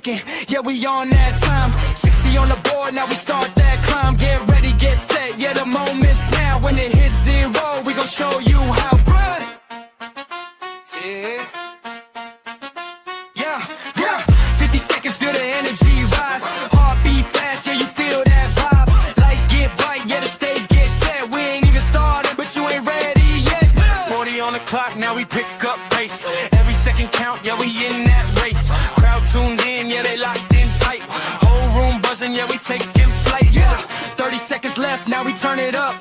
Yeah, we on that time. 60 on the board, now we start that climb. Get ready, get set, yeah, the moment's now. When it hits zero, we gon' show you how. Run! Yeah. 50 seconds, feel the energy rise. Heartbeat fast, yeah, you feel that vibe. Lights get bright, yeah, the stage gets set. We ain't even started, but you ain't ready yet. 40 on the clock, now we pick up pace. Every second count, yeah, we in that race. Crowd tuned in, yeah, they locked in tight. Whole room buzzing, yeah, we taking flight. Yeah, 30 seconds left, now we turn it up.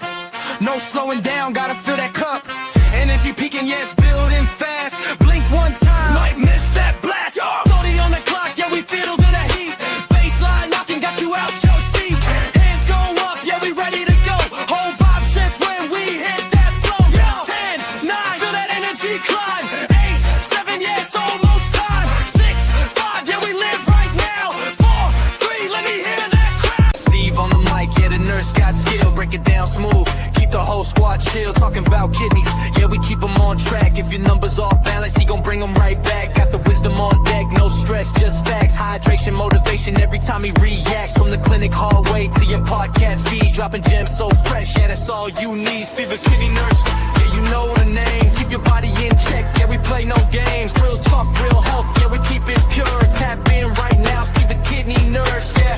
No slowing down, gotta fill that cup. Energy peaking, yeah, it's building fast. Blink one time, might miss that blast. 40 on the clock, yeah, we feel to the heat. Baseline knocking, got you out your seat. Hands go up, yeah, we ready to go. Whole vibe shift when we hit that flow. 10, 9, feel that energy climb. 8, 7, yeah, it's almost time. 6, 5, yeah, we live right now. 4, 3, let me hear that crowd. Steve on the mic, yeah, the nurse got skill. Break it down smooth, keep the whole squad chill. Talking about kidneys, yeah, we keep them on track. If your numbers off balance, he gon' bring them right back. Got the wisdom on deck, no stress, just facts. Hydration, motivation, every time he reacts. From the clinic hallway to your podcast feed, dropping gems so fresh, yeah, that's all you need. Stevethekidneynurse, yeah, you know the name. Keep your body in check, yeah, we play no games. Real talk, real health, yeah, we keep it pure. Tap in right now, Stevethekidneynurse, yeah.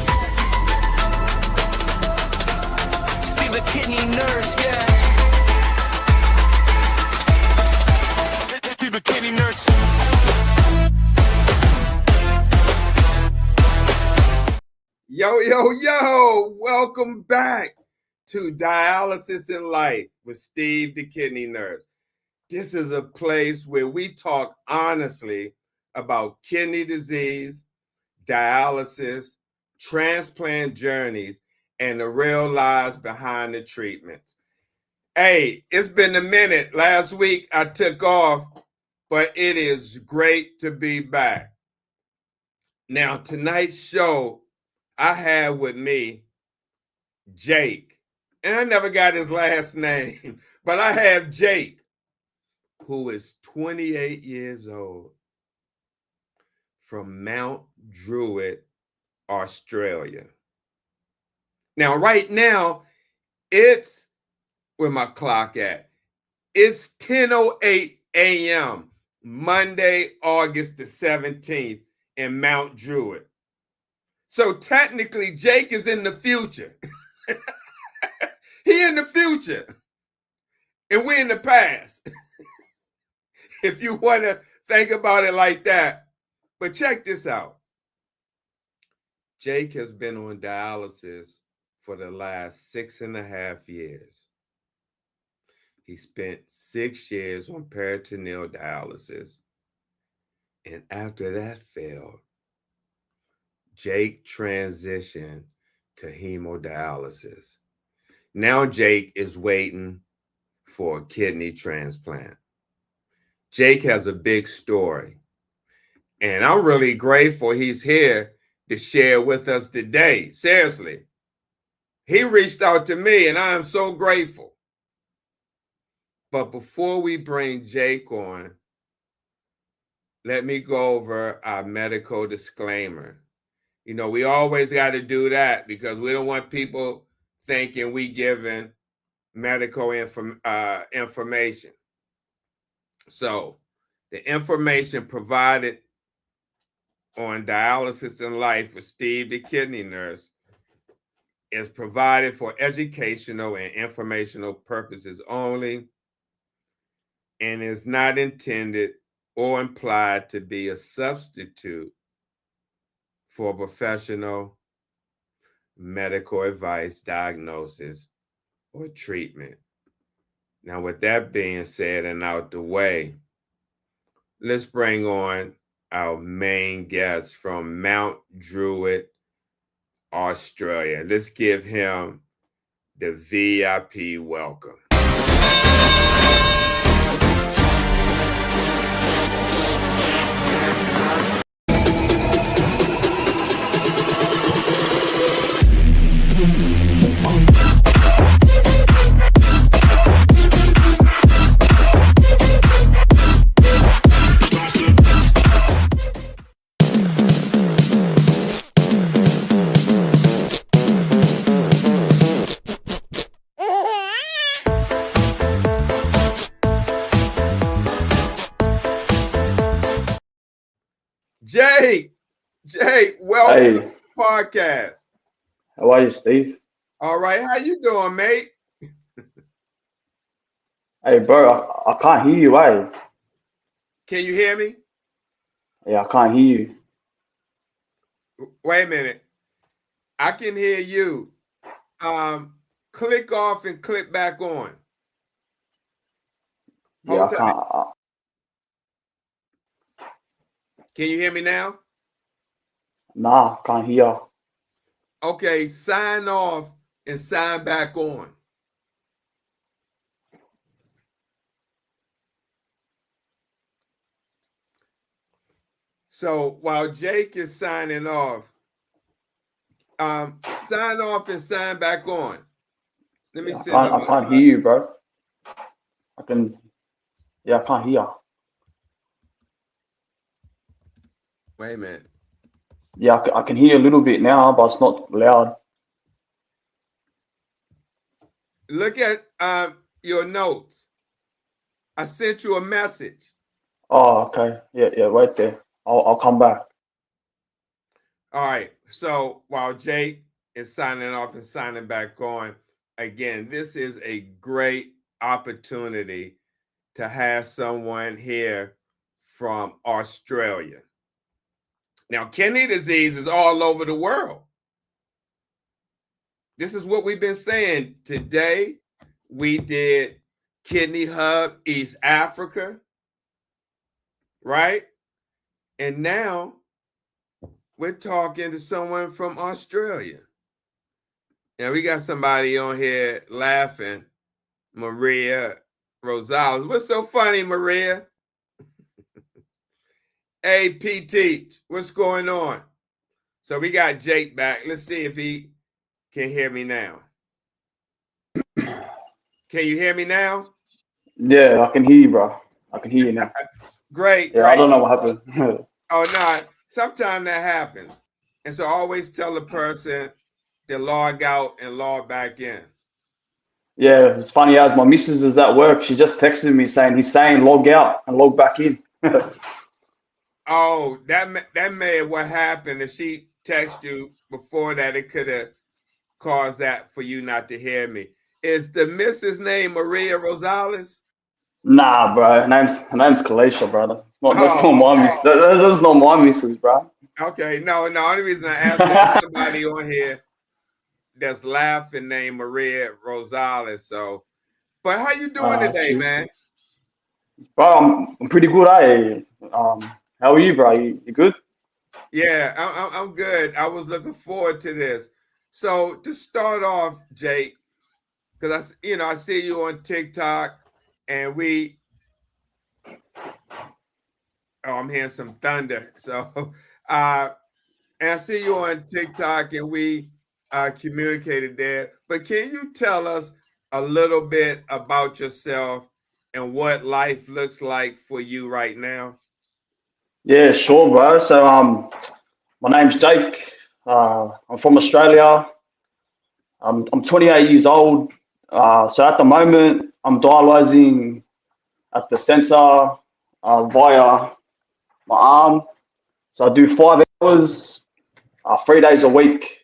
Stevethekidneynurse, yeah. Stevethekidneynurse. Yo, welcome back to Dialysis Life with Stevethekidneynurse. This is a place where we talk honestly about kidney disease, dialysis, transplant journeys, and the real lives behind the treatments. Hey, it's been a minute. Last week I took off, but it is great to be back. Now, tonight's show, I have with me Jake, and I never got his last name, but I have Jake, who is 28 years old, from Mount Druitt, Australia. Now, right now, it's where my clock at. It's 10:08 a.m., Monday, August the 17th in Mount Druitt. So technically, Jake is in the future. He in the future. And we're in the past. If you want to think about it like that. But check this out. Jake has been on dialysis for the last 6.5 years. He spent 6 years on peritoneal dialysis. And after that failed, Jake transitioned to hemodialysis. Now Jake is waiting for a kidney transplant. Jake has a big story, and I'm really grateful he's here to share with us today. Seriously, he reached out to me, and I am so grateful. But before we bring Jake on, let me go over our medical disclaimer. You know, we always got to do that because we don't want people thinking we giving medical information. So the information provided on Dialysis Life with Stevethekidneynurse is provided for educational and informational purposes only and is not intended or implied to be a substitute for professional medical advice, diagnosis, or treatment. Now, with that being said and out the way, let's bring on our main guest from Mount Druitt, Australia. Let's give him the VIP welcome. Jake, welcome to Hey, the podcast. how are you, Steve? All right, how you doing, mate? Hey, bro, I can't hear you, eh? Can you hear me? Yeah, I can't hear you. Wait a minute. I can hear you. Click off and click back on. Yeah, Hold I tight. can't. Can you hear me now? Nah, I can't hear. Okay, sign off and sign back on. So while Jake is signing off, sign off and sign back on. Let me Yeah, send him I can't hear you, bro. I can. Yeah, I can't hear. Wait a minute. Yeah, I can hear you a little bit now, but it's not loud. Look at your notes. I sent you a message. Oh, okay. Yeah, wait there. I'll come back. All right. So while Jake is signing off and signing back on, again, this is a great opportunity to have someone here from Australia. Now, kidney disease is all over the world. This is what we've been saying. Today, we did Kidney Hub East Africa, right? And now we're talking to someone from Australia. Now, we got somebody on here laughing, Maria Rosales. What's so funny, Maria? Hey, P Teach, what's going on? So we got Jake back. Let's see if he can hear me now. Can you hear me now? Yeah, I can hear you, bro. I can hear you now. Great, Yeah, I great. don't know what happened. Oh, no, sometimes that happens. And so I always tell the person to log out and log back in. Yeah, it's funny as my missus is at work. She just texted me saying he's saying log out and log back in. Oh, that may have what happened. If she texted you before that, it could have caused that for you not to hear me. Is the missus name Maria Rosales? Nah, bro. Her name's Kalisha, brother. That's not Oh, my miss. That's not my missus, bro. okay. No. Only reason I asked, there's somebody on here that's laughing named Maria Rosales. So, but how you doing today, Shit. man? Bro, I'm pretty good, eh? How are you, bro? You good? Yeah, I'm good. I was looking forward to this. So to start off, Jake, because I see you on TikTok, and I'm hearing some thunder. So, and I see you on TikTok, and we communicated there. But can you tell us a little bit about yourself and what life looks like for you right now? Yeah, sure, bro. So, my name's Jake. I'm from Australia. I'm 28 years old. So at the moment, I'm dialyzing at the centre via my arm. So I do 5 hours, 3 days a week.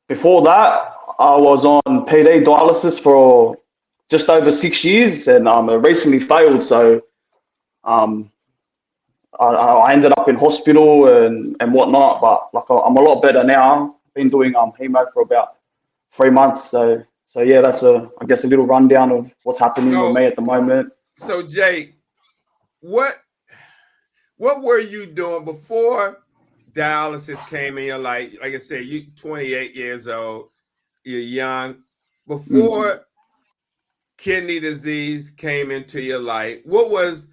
Before that, I was on PD dialysis for just over 6 years, and I recently failed. So um, I ended up in hospital and whatnot. But like I'm a lot better now. I've been doing hemo for about 3 months. So yeah, that's I guess a little rundown of what's happening with So, me at the moment. so Jake, what were you doing before dialysis came in your life? Like I said, you 28 years old, you're young. Mm. Before kidney disease came into your life, what was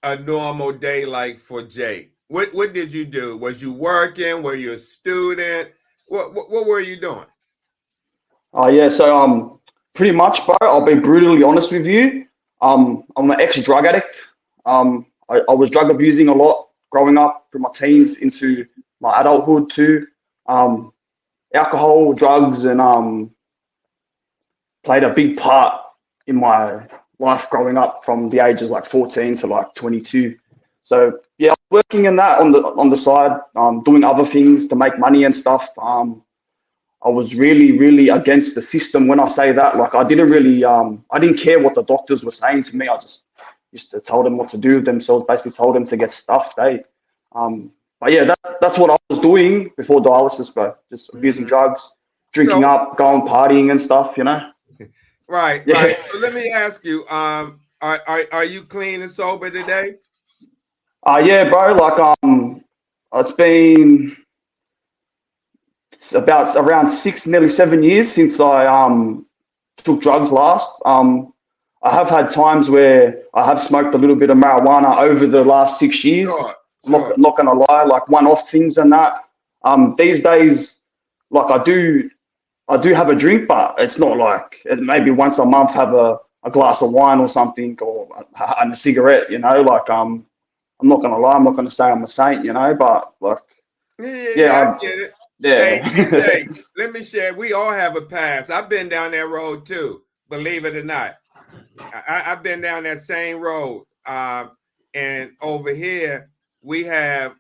a normal day like for Jake? What did you do? Was you working? Were you a student? What were you doing? Yeah, so pretty much, bro. I'll be brutally honest with you. I'm an ex-drug addict. I was drug abusing a lot growing up through my teens into my adulthood too. Um, Alcohol, drugs, and played a big part in my life growing up from the ages like 14 to like 22. So yeah, I'm working in that on the side, doing other things to make money and stuff. I was really against the system. When I say that, like I didn't care what the doctors were saying to me. I just used to tell them what to do themselves. Basically, told them to get stuffed. But yeah, that's what I was doing before dialysis, bro. Just abusing drugs, drinking So, up, going partying and stuff. You know. right. Yeah. So let me ask you, are you clean and sober today? Yeah, bro. Like it's been about around 6, nearly 7 years since I took drugs last. I have had times where I have smoked a little bit of marijuana over the last 6 years. Sure, I'm sure. not gonna lie, like one-off things and that. These days, like I do have a drink, but it's not like maybe once a month have a glass of wine or something, or and a cigarette. You know, like I'm not gonna lie, I'm not gonna say I'm a saint, you know, but like Yeah, I get it. Hey, yeah. DJ, let me share. We all have a past. I've been down that road too, believe it or not. I've been down that same road. And over here, we have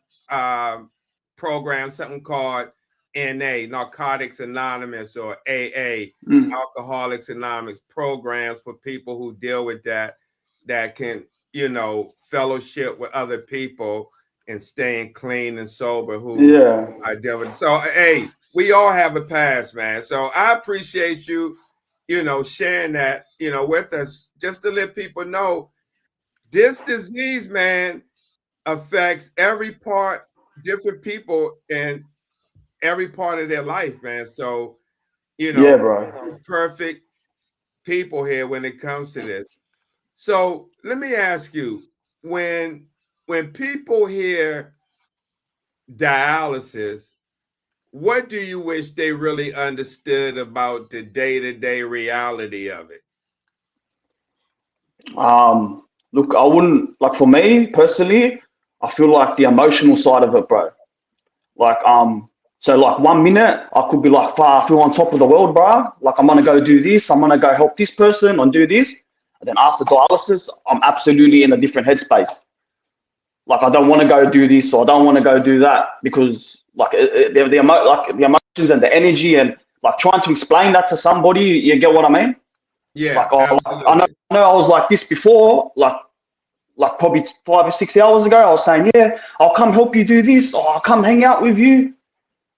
programs, something called NA, Narcotics Anonymous, or AA, Mm. Alcoholics Anonymous, programs for people who deal with that can, fellowship with other people and staying clean and sober who Yeah. I deal with. So, hey, we all have a past, man. So I appreciate you, sharing that, with us, just to let people know this disease, man, affects every part, different people in every part of their life, man. So, Yeah, bro. perfect people here when it comes to this. So let me ask you, when people hear dialysis, what do you wish they really understood about the day-to-day reality of it? Look, I wouldn't like for me personally, I feel like the emotional side of it, bro. Like so like 1 minute I could be like, I feel on top of the world, bro. Like I'm gonna go do this, I'm gonna go help this person and do this. And then after dialysis, I'm absolutely in a different headspace. Like I don't want to go do this or I don't want to go do that because like the emotions and the energy and like trying to explain that to somebody, you get what I mean? Yeah, Like I absolutely. know I was like this before, like probably 5 or 6 hours ago. I was saying, yeah, I'll come help you do this, or I'll come hang out with you.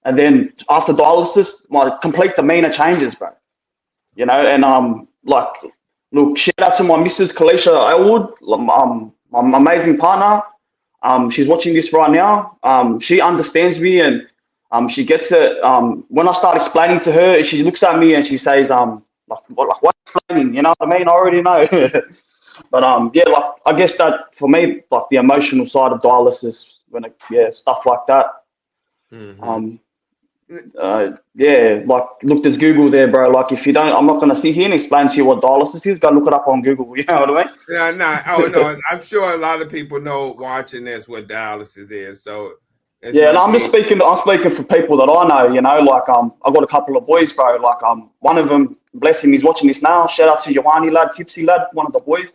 And then after dialysis, my complete demeanor changes, bro. You know, and like, look, shout out to my Mrs. Kalisha Elwood, my amazing partner. She's watching this right now. She understands me and she gets it. When I start explaining to her, she looks at me and she says, what explaining? You know what I mean? I already know. But yeah, like I guess that for me, like the emotional side of dialysis, stuff like that. Mm-hmm. Yeah, like look, there's Google there, bro. Like if you don't, I'm not gonna sit here and explain to you what dialysis is. Go look it up on Google. You know what I mean? Yeah, no, I'm sure a lot of people know watching this what dialysis is. So it's Yeah, and no I'm just need. speaking. I'm speaking for people that I know. You know, like I've got a couple of boys, bro. Like one of them, bless him, he's watching this now. Shout out to Yohani lad, Titsy lad, one of the boys.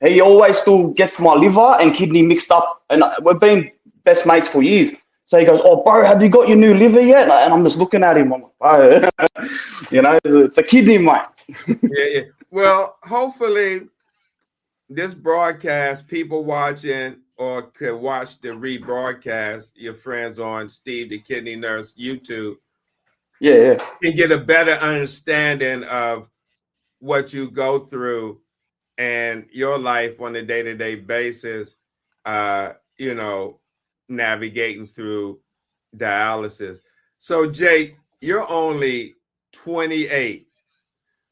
He always still gets my liver and kidney mixed up, and we've been best mates for years. So he goes, "Oh, bro, have you got your new liver yet?" And I'm just looking at him. I'm like, "Bro, you know, it's a kidney, mate." Yeah. Well, hopefully this broadcast, people watching or could watch the rebroadcast, your friends on Steve the Kidney Nurse YouTube, Yeah. can get a better understanding of what you go through and your life on a day-to-day basis, navigating through dialysis. So Jake, you're only 28,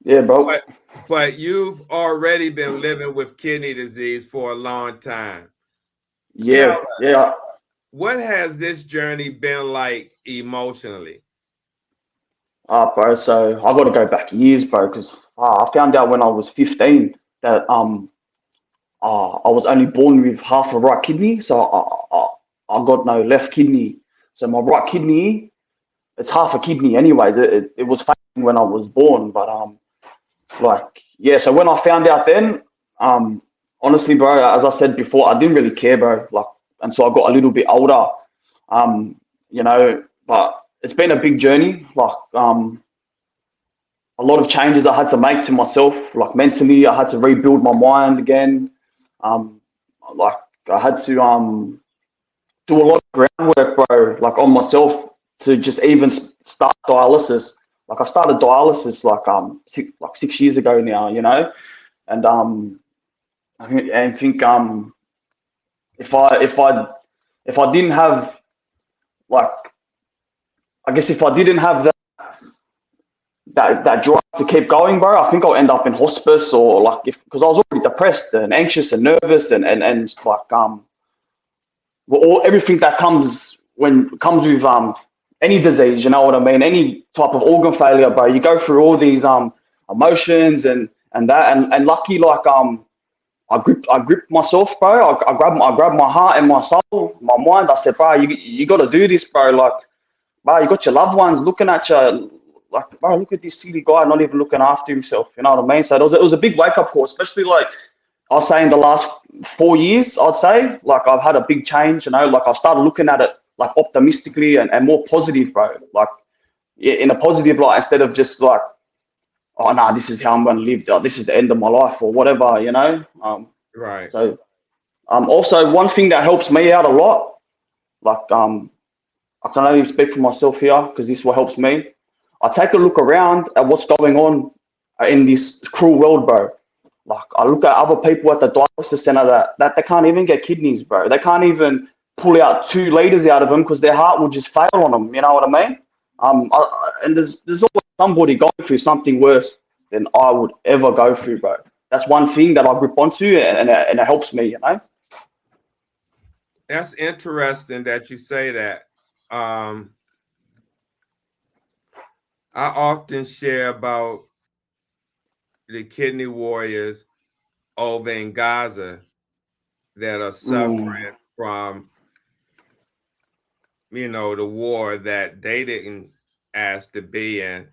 Yeah, bro. but you've already been living with kidney disease for a long time. Tell Yeah, us, yeah. what has this journey been like emotionally? Bro. So I got to go back years, bro, because I found out when I was 15 that I was only born with half a right kidney, so I got no left kidney. So my right kidney, it's half a kidney, anyways. It was failing when I was born, but like yeah. So when I found out, then honestly, bro, as I said before, I didn't really care, bro. Like until I got a little bit older. You know, but it's been a big journey. Like a lot of changes I had to make to myself. Like mentally, I had to rebuild my mind again. Like I had to do a lot of groundwork, bro. Like on myself to just even start dialysis. Like I started dialysis like 6 years ago now. You know, and I think if I didn't have, like, I guess if I didn't have that drive to keep going, bro, I think I'll end up in hospice, or like, because I was already depressed and anxious and nervous and like well, everything that comes with any disease, you know what I mean? Any type of organ failure, bro. You go through all these emotions and lucky, like I gripped myself, bro. I grabbed my heart and my soul, my mind. I said, bro, you got to do this, bro. Like, bro, you got your loved ones looking at you. Like, bro, look at this silly guy not even looking after himself. You know what I mean? So it was a big wake up call, especially like I'll say in the last 4 years. I'd say like I've had a big change. You know, like I started looking at it like optimistically and more positive, bro. Like in a positive light, instead of just like, oh no, this is how I'm going to live. This is the end of my life or whatever. You know. Right. So also one thing that helps me out a lot, like I can only speak for myself here because this is what helps me. I take a look around at what's going on in this cruel world, bro. Like I look at other people at the dialysis center that they can't even get kidneys, bro. They can't even pull out 2 liters out of them because their heart will just fail on them. You know what I mean? And there's always somebody going through something worse than I would ever go through, bro. That's one thing that I grip onto, and it helps me. You know. That's interesting that you say that. I often share about the kidney warriors over in Gaza that are suffering from, you know, the war that they didn't ask to be in.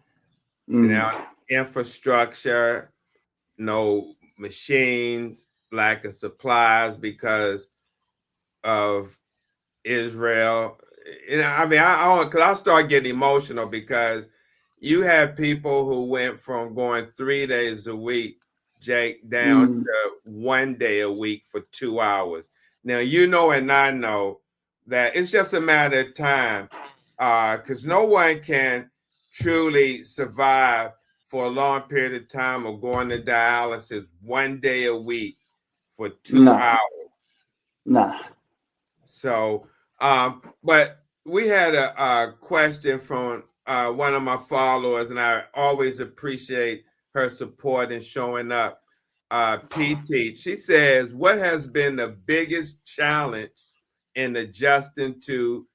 Now, infrastructure, no machines, lack of supplies because of Israel. You know, I mean, I start getting emotional because you have people who went from going 3 days a week, Jake, down to 1 day a week for 2 hours. Now, you know, and I know that it's just a matter of time because no one can truly survive for a long period of time of going to dialysis 1 day a week for 2 hours. Nah. So, but we had a question from one of my followers, and I always appreciate her support and showing up. PT, she says, what has been the biggest challenge in adjusting to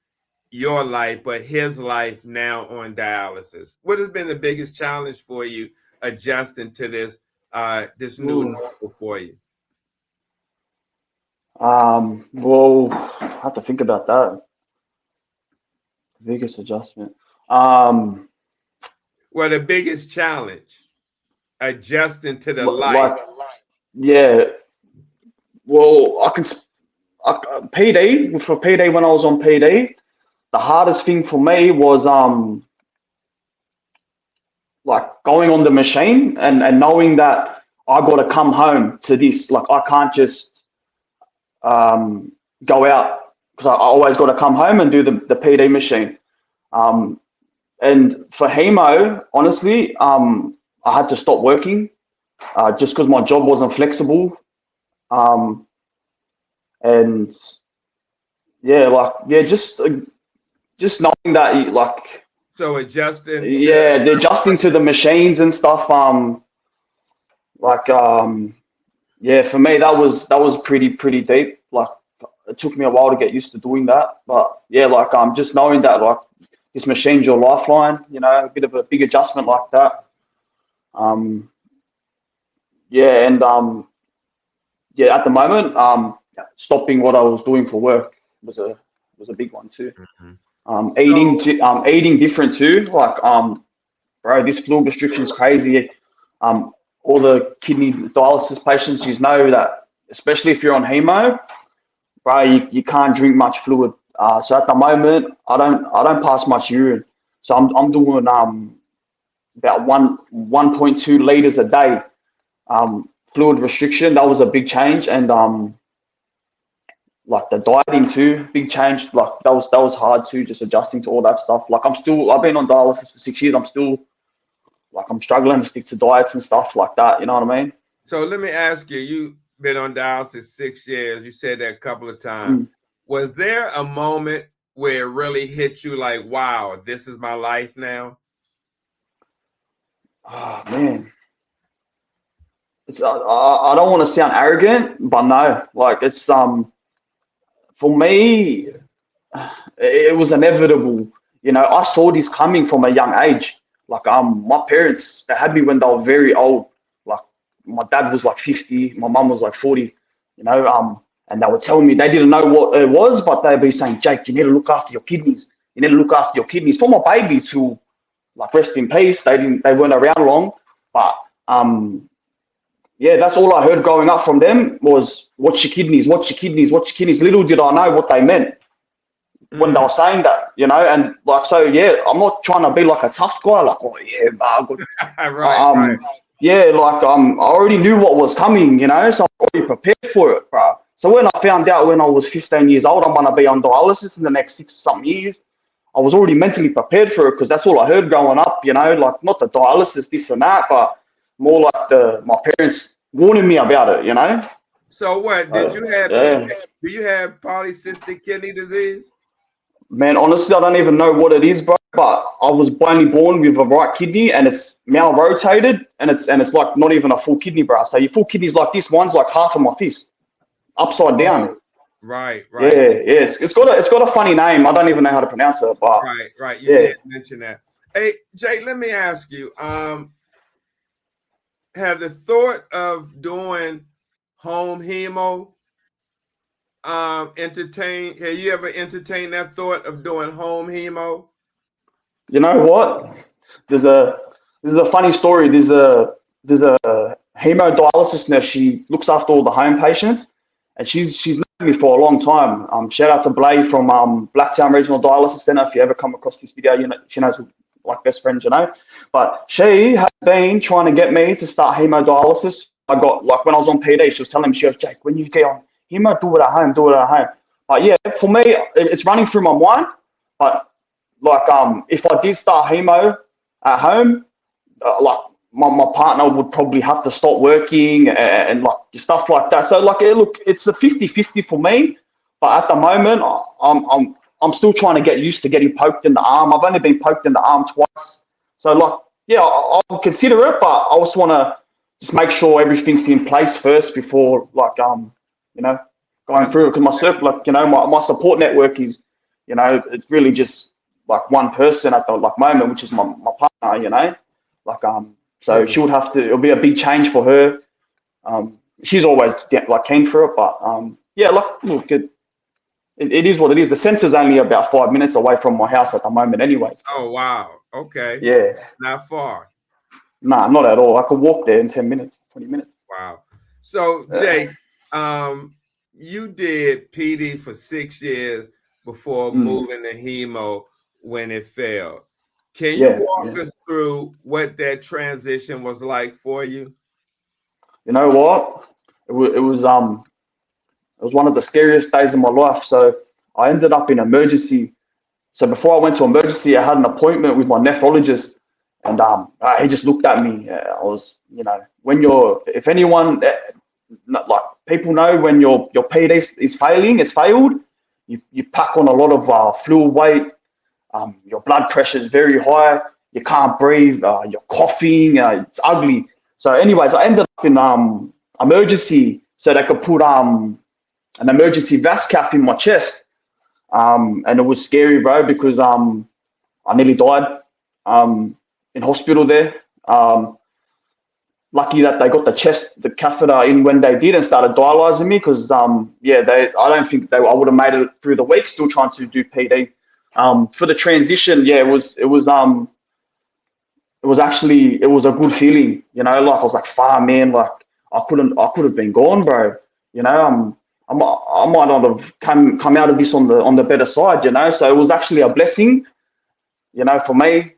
your life, but his life now on dialysis? What has been the biggest challenge for you adjusting to this new normal for you? Well, I have to think about that. Biggest adjustment. Well, the biggest challenge adjusting to the life. Yeah. Well, PD, for PD, when I was on PD, the hardest thing for me was like going on the machine and knowing that I got to come home to this. Like I can't just go out, because I always got to come home and do the PD machine. And for hemo, honestly, I had to stop working just because my job wasn't flexible. And yeah, just knowing that, like, so adjusting. Yeah, adjusting to the machines and stuff. Yeah, for me that was pretty deep. Like it took me a while to get used to doing that. But yeah, like just knowing that like this machine's your lifeline, you know, a bit of a big adjustment like that. Yeah, and yeah, at the moment, stopping what I was doing for work was a big one too. Eating different too. Like bro, this fluid restriction is crazy. All the kidney dialysis patients, you know that, especially if you're on hemo, bro, you can't drink much fluid. So at the moment, I don't pass much urine. So I'm doing about 1.2 liters a day. Fluid restriction, that was a big change, and like the dieting too, big change. Like that was hard too, just adjusting to all that stuff. Like I've been on dialysis for 6 years. I'm struggling to stick to diets and stuff like that. You know what I mean? So let me ask you, you've been on dialysis 6 years. You said that a couple of times. Was there a moment where it really hit you like, wow, this is my life now? Oh man. I don't want to sound arrogant, but no, like it's for me, it was inevitable. You know, I saw this coming from a young age. Like my parents, they had me when they were very old. Like my dad was like 50, my mum was like 40. You know, and they were telling me they didn't know what it was, but they'd be saying, Jake, you need to look after your kidneys. You need to look after your kidneys. For my baby to like rest in peace, they weren't around long, but yeah, that's all I heard growing up from them was watch your kidneys, watch your kidneys, watch your kidneys. Little did I know what they meant when they were saying that, you know. And like, so yeah, I'm not trying to be like a tough guy, like, oh yeah, right. Yeah, like I already knew what was coming, you know, so I'm already prepared for it, bro. So when I found out when I was 15 years old, I'm gonna be on dialysis in the next 6-something years, I was already mentally prepared for it because that's all I heard growing up, you know, like not the dialysis, this and that, but more like my parents warning me about it, you know. So what did you have? Yeah. Do you have polycystic kidney disease? Man, honestly, I don't even know what it is, bro. But I was only born with a right kidney, and it's mal-rotated, and it's like not even a full kidney, bro. So your full kidney's like this. One's like half of my fist, upside down. Right. Yeah. It's got a funny name. I don't even know how to pronounce it, but right. You did mention that. Hey, Jay, let me ask you. Have the thought of doing home hemo have you ever entertained that thought of doing home hemo? You know what? This is a funny story. There's a hemodialysis nurse. She looks after all the home patients, and she's known me for a long time. Shout out to Blay from Blacktown Regional Dialysis Center. If you ever come across this video, you know she knows like best friends, you know. But she has been trying to get me to start hemodialysis. I got like when I was on PD, she was telling me, she goes, Jake, when you get on hemo, do it at home, But yeah, for me, it's running through my mind. But like, if I did start hemo at home, like my partner would probably have to stop working and like stuff like that. So like, look, it's a 50-50 for me. But at the moment, I'm still trying to get used to getting poked in the arm. I've only been poked in the arm twice. So like, yeah, I'll consider it, but I also want to just make sure everything's in place first before like, you know, going through it. Because my support network is, you know, it's really just like one person at the like moment, which is my partner, you know, like, so she would have to, it'll be a big change for her. She's always like keen for it, but yeah, like, look, it is what it is. The center's only about 5 minutes away from my house at the moment anyways. Oh, wow. Okay. Yeah. Not far. Nah, not at all. I could walk there in 10 minutes, 20 minutes. Wow. So, Jake, you did PD for 6 years before moving to hemo when it failed. Can you walk us through what that transition was like for you? You know what? It was one of the scariest days of my life. So I ended up in emergency. So before I went to emergency, I had an appointment with my nephrologist, and he just looked at me. I was, you know, if anyone, like people know when your PD is failing, it's failed. You pack on a lot of fluid weight. Your blood pressure is very high. You can't breathe. You're coughing. It's ugly. So, anyways, I ended up in emergency so they could put an emergency vas cath in my chest. And it was scary, bro, because I nearly died in hospital there. Lucky that they got the catheter in when they did and started dialyzing me, because I don't think I would have made it through the week still trying to do PD. For the transition, yeah, it was a good feeling, you know. Like I was like, far man, like I could have been gone, bro. You know, I might not have come out of this on the better side, you know. So it was actually a blessing, you know, for me.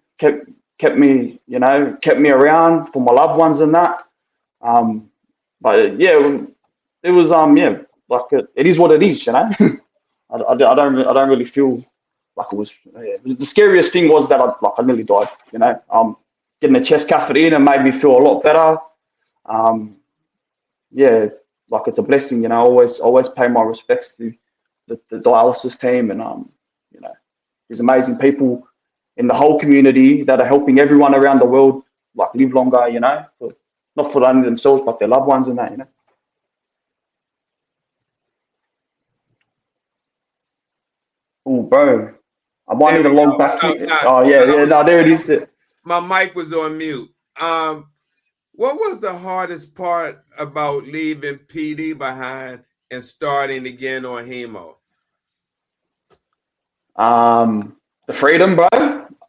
Kept me, you know, kept me around for my loved ones and that. But yeah, it was yeah, like it is what it is, you know. I don't really feel like it was. Yeah. The scariest thing was that I nearly died, you know. Getting a chest catheter in and made me feel a lot better. Yeah, like it's a blessing, you know. Always pay my respects to the dialysis team, and you know, there's amazing people in the whole community that are helping everyone around the world like live longer, you know, not for only themselves but their loved ones and that, you know. Oh, bro, I might There need to we log go. back No, in. no, Oh yeah, no, there it is. my mic was on mute. What was the hardest part about leaving PD behind and starting again on hemo? The freedom, bro.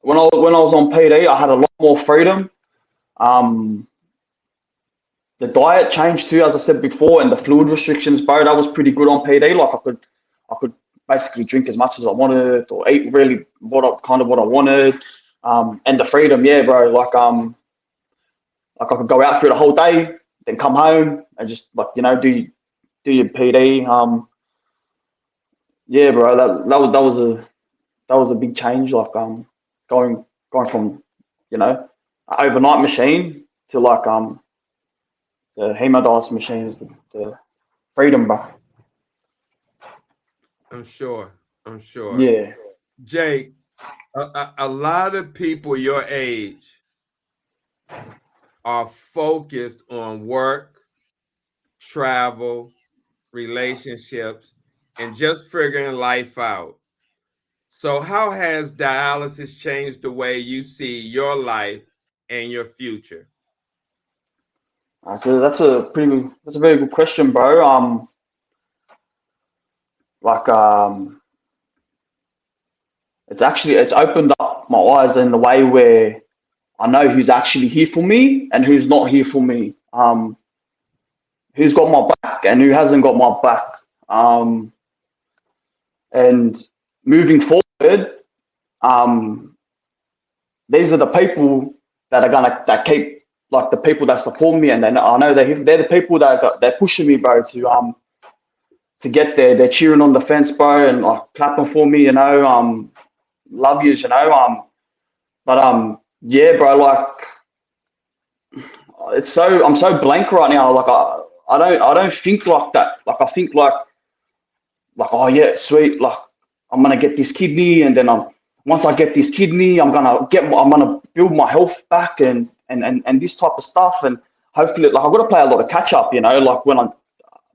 When I was on PD, I had a lot more freedom. The diet changed too, as I said before, and the fluid restrictions, bro. That was pretty good on PD. Like I could basically drink as much as I wanted or eat really what I wanted. And the freedom, yeah, bro. Like I could go out through the whole day, then come home and just like, you know, do your PD. Yeah, bro. That was a big change. Like going from, you know, an overnight machine to like the hemodialysis machines, the freedom, bro. I'm sure. Yeah. Jake, a lot of people your age are focused on work, travel, relationships, and just figuring life out. So how has dialysis changed the way you see your life and your future? So that's a very good question, bro. Like it's opened up my eyes in the way where I know who's actually here for me and who's not here for me. Who's got my back and who hasn't got my back. And moving forward, these are the people that keep like the people that support me, and then I know they're the people they're pushing me, bro, to get there. They're cheering on the fence, bro, and like clapping for me, you know. Love yous, you know. But yeah, bro, like I'm so blank right now. Like I don't think like that. Like I think like oh yeah, sweet. Like I'm gonna get this kidney, and then once I get this kidney, I'm gonna build my health back and this type of stuff, and hopefully like I've got to play a lot of catch up. You know, like when I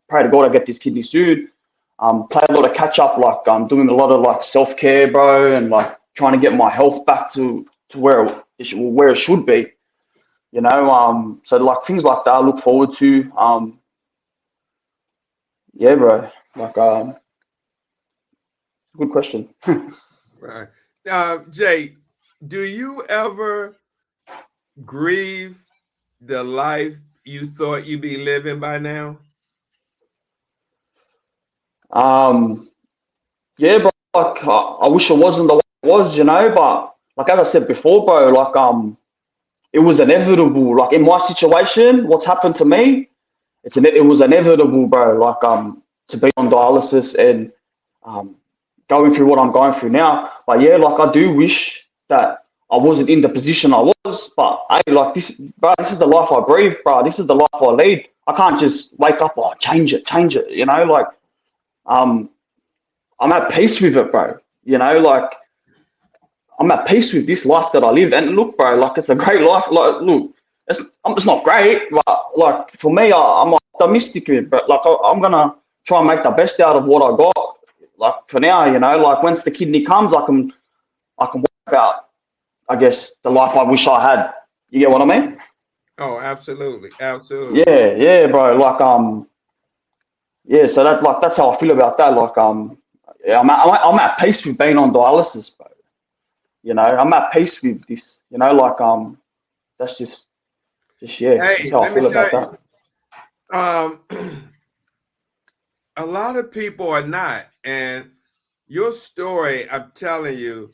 pray to God I get this kidney soon. Play a lot of catch up. Like I'm doing a lot of like self care, bro, and like trying to get my health back to where it should be. You know, so like things like that I look forward to. Yeah, bro. Like good question. Right. Jake, do you ever grieve the life you thought you'd be living by now? Yeah, bro. Like I wish it wasn't the way it was, you know. But like as I said before, bro, like it was inevitable. Like in my situation, what's happened to me, it was inevitable, bro. Like to be on dialysis and going through what I'm going through now. But yeah, like I do wish that I wasn't in the position I was. But hey, like this, bro, this is the life I breathe, bro. This is the life I lead. I can't just wake up, oh, change it. You know, like I'm at peace with it, bro. You know, like I'm at peace with this life that I live. And look, bro, like it's a great life. Like, look, it's not great, but like for me, I'm optimistic with it. But like I'm gonna try and make the best out of what I got. Like for now, you know, like once the kidney comes, I can work out, I guess, the life I wish I had. You get what I mean? Oh, absolutely. Yeah, bro. Like yeah. So that's how I feel about that. Like yeah, I'm at peace with being on dialysis, bro. You know, I'm at peace with this. You know, like that's just yeah. That's Hey, how I let me feel about tell that. you. a lot of people are not. And your story, I'm telling you,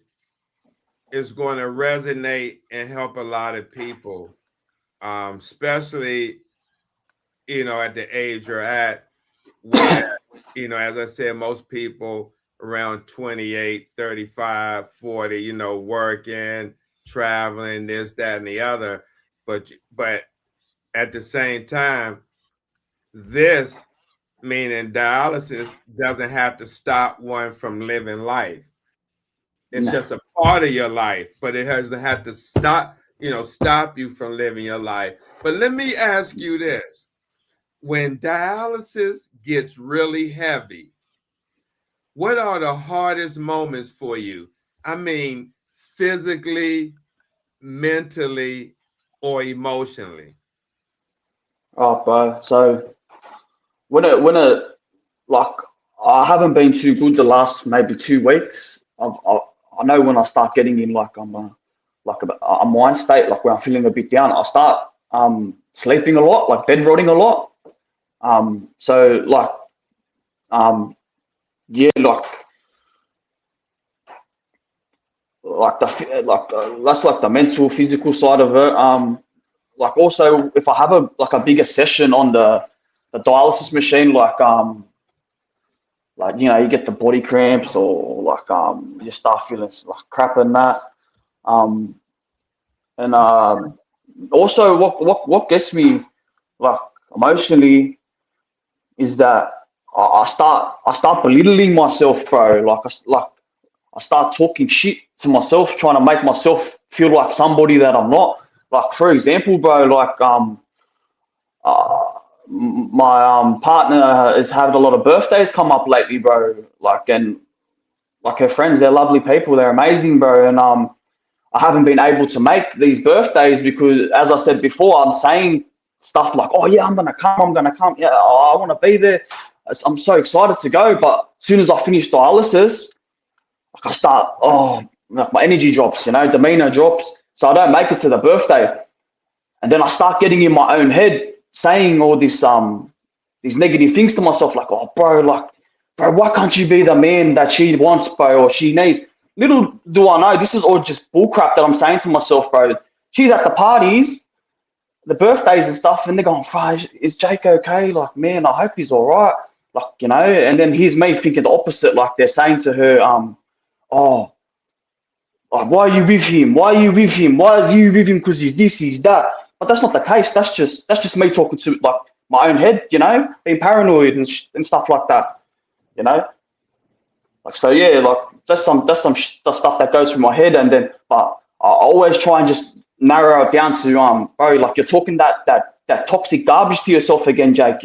is going to resonate and help a lot of people, especially, at the age you're at, where, as I said, most people around 28, 35, 40, working, traveling, this, that, and the other. But at the same time, this, meaning dialysis, doesn't have to stop one from living life. It's just a part of your life, but it doesn't have to stop you from living your life. But let me ask you this. When dialysis gets really heavy, what are the hardest moments for you? I mean, physically, mentally, or emotionally? Oh, bro. So when it like I haven't been too good the last maybe 2 weeks. I know when I start getting in like a mind state, like when I'm feeling a bit down, I start sleeping a lot, like bed rotting a lot. So yeah, that's like the mental, physical side of it. Like also if I have a bigger session on the dialysis machine, like you get the body cramps or you start feeling like crap and that. Um, and Also what gets me like emotionally is that I start belittling myself, bro. I start talking shit to myself, trying to make myself feel like somebody that I'm not. Like for example, bro, uh, my partner has had a lot of birthdays come up lately, bro. And her friends, they're lovely people, they're amazing, bro. And I haven't been able to make these birthdays because, as I said before, I'm saying stuff like, "Oh yeah, I'm gonna come. Yeah, I want to be there. I'm so excited to go." But as soon as I finish dialysis, like I start, like my energy drops, demeanor drops, so I don't make it to the birthday, and then I start getting in my own head, saying all these negative things to myself, like, "Oh, bro, why can't you be the man that she wants, bro, or she needs?" Little do I know, this is all just bullcrap that I'm saying to myself, bro. She's at the parties, the birthdays and stuff, and they're going, "Bro, is Jake okay? Like, man, I hope he's all right." And then here's me thinking the opposite, like they're saying to her, "Oh, like, why are you with him? Why are you with him? Why are you with him? Because he's this, he's that." But that's not the case. That's just me talking to like my own head, being paranoid and stuff like that, you know. Like so, yeah, like that's some the stuff that goes through my head, and then but I always try and just narrow it down to bro, like you're talking that toxic garbage to yourself again, Jake,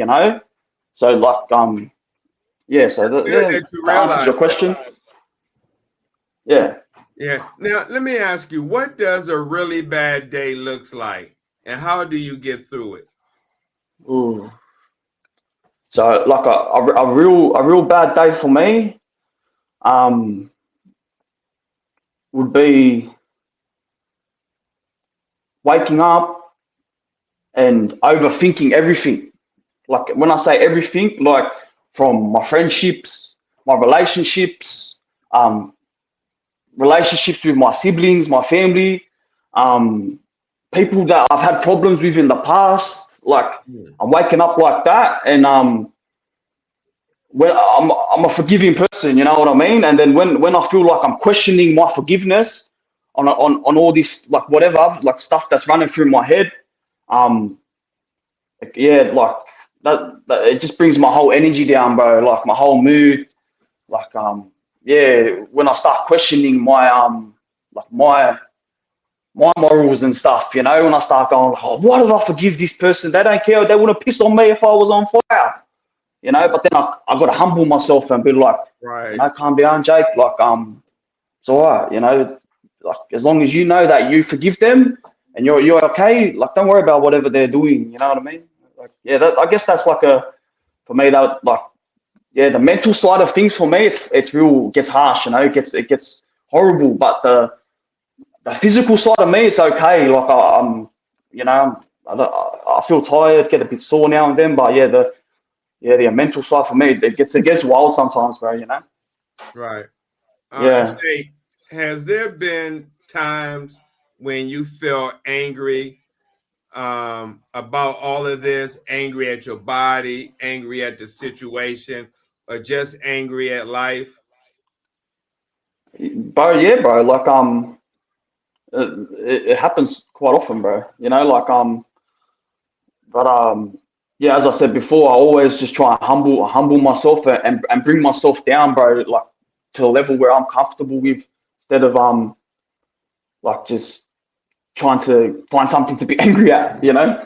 So yeah, so It's good that you that answers realize your that. question. Yeah. Yeah. Now, let me ask you, what does a really bad day looks like, and how do you get through it? Ooh. So like a real bad day for me um would be waking up and overthinking everything. Like when I say everything, like from my friendships, my um, relationships with my siblings, my family, um, people that I've had problems with in the past. Like I'm waking up like that, and when I'm a forgiving person, you know what I mean. And then when I feel like I'm questioning my forgiveness on all this like whatever like stuff that's running through my head, um, yeah, like that it just brings my whole energy down, bro. Like my whole mood. Like yeah, when I start questioning my like my morals and stuff, when I start going, "Oh, why did I forgive this person? They don't care. They would have pissed on me if I was on fire." But then I got to humble myself and be like, Right. calm down, Jake. Like it's all right. Like as long as you know that you forgive them and you're okay. Like don't worry about whatever they're doing. You know what I mean? Like yeah, I guess that's like for me that like yeah, the mental side of things for me it's real gets harsh. It gets horrible. But the physical side of me it's okay. Like I'm I feel tired, get a bit sore now and then. But yeah, the mental side for me, it gets wild sometimes, bro. You know. Right. Yeah. Jake, has there been times when you felt angry about all of this, angry at your body, angry at the situation, or just angry at life? Bro, yeah, bro. Like it happens quite often, bro. You know, like but yeah, as I said before, I always just try and humble myself and bring myself down, bro, like to a level where I'm comfortable with, instead of like just trying to find something to be angry at, you know?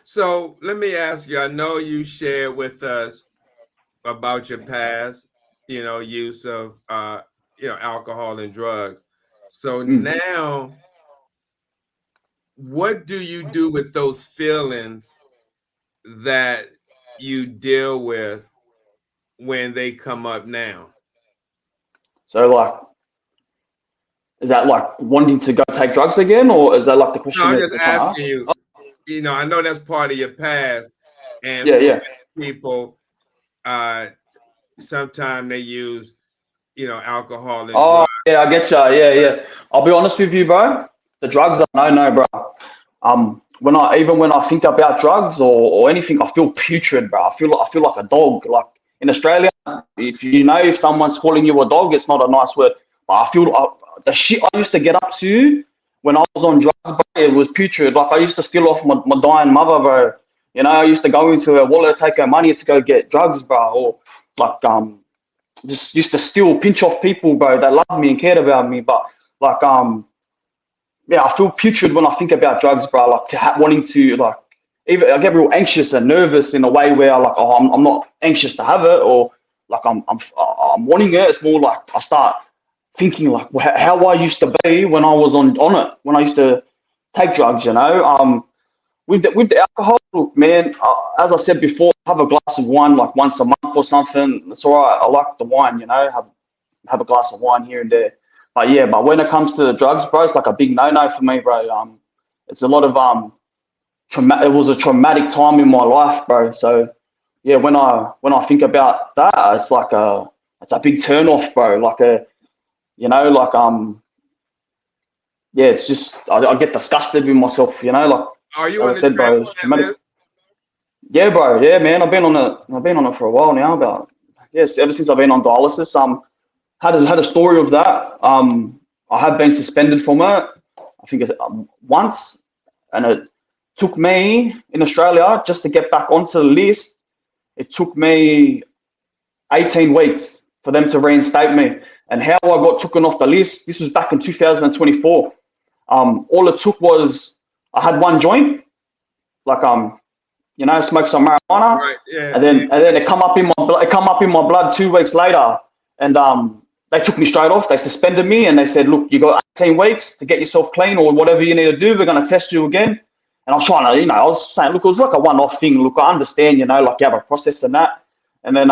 So let me ask you, I know you shared with us about your past, use of alcohol and drugs. So Mm. now what do you do with those feelings that you deal with when they come up now? So like, is that like wanting to go take drugs again, or is that like the No, question I'm that just they're trying to ask? asking you, I know that's part of your past. And Yeah, for yeah. many people, sometimes they use, alcohol and Oh, drugs. yeah, I get you. Yeah, yeah. I'll be honest with you, bro. The drugs, no, bro. When I think about drugs or anything, I feel putrid, bro. I feel like a dog. Like in Australia, if someone's calling you a dog, it's not a nice word. But the shit I used to get up to when I was on drugs, bro, it was putrid. Like I used to steal off my dying mother, bro. You know, I used to go into her wallet, take her money to go get drugs, bro. Or like just used to steal, pinch off people, bro, that loved me and cared about me. But like yeah, I feel putrid when I think about drugs, bro. Like wanting to like, even I get real anxious and nervous in a way where like, oh, I'm not anxious to have it, or like I'm wanting it. It's more like I start thinking like how I used to be when I was on it, when I used to take drugs, you know. With the alcohol, look, man, as I said before, have a glass of wine like once a month or something. It's all right. I like the wine, you know, have a glass of wine here and there. But yeah, but when it comes to the drugs, bro, it's like a big no-no for me, bro. It's a lot of it was a traumatic time in my life, bro. So yeah, when I think about that, it's a big turn off, bro. Like like yeah, it's just I get disgusted with myself, you know, like Are you on as I the said, bro, it's transplant traumatic. list? Yeah, bro. Yeah, man. I've been on it for a while now. About yes, ever since I've been on dialysis. Had a story of that. I have been suspended from it. I think once, and it took me in Australia just to get back onto the list. It took me 18 weeks for them to reinstate me. And how I got taken off the list. This was back in 2024. All it took was I had one joint, like smoke some marijuana, Right. Yeah. and then it come up in my blood. It come up in my blood 2 weeks later, and they took me straight off. They suspended me, and they said, "Look, you got 18 weeks to get yourself clean, or whatever you need to do. We're going to test you again." And I was trying to, I was saying, "Look, it was like a one-off thing. Look, I understand, like you have a process and that." And then,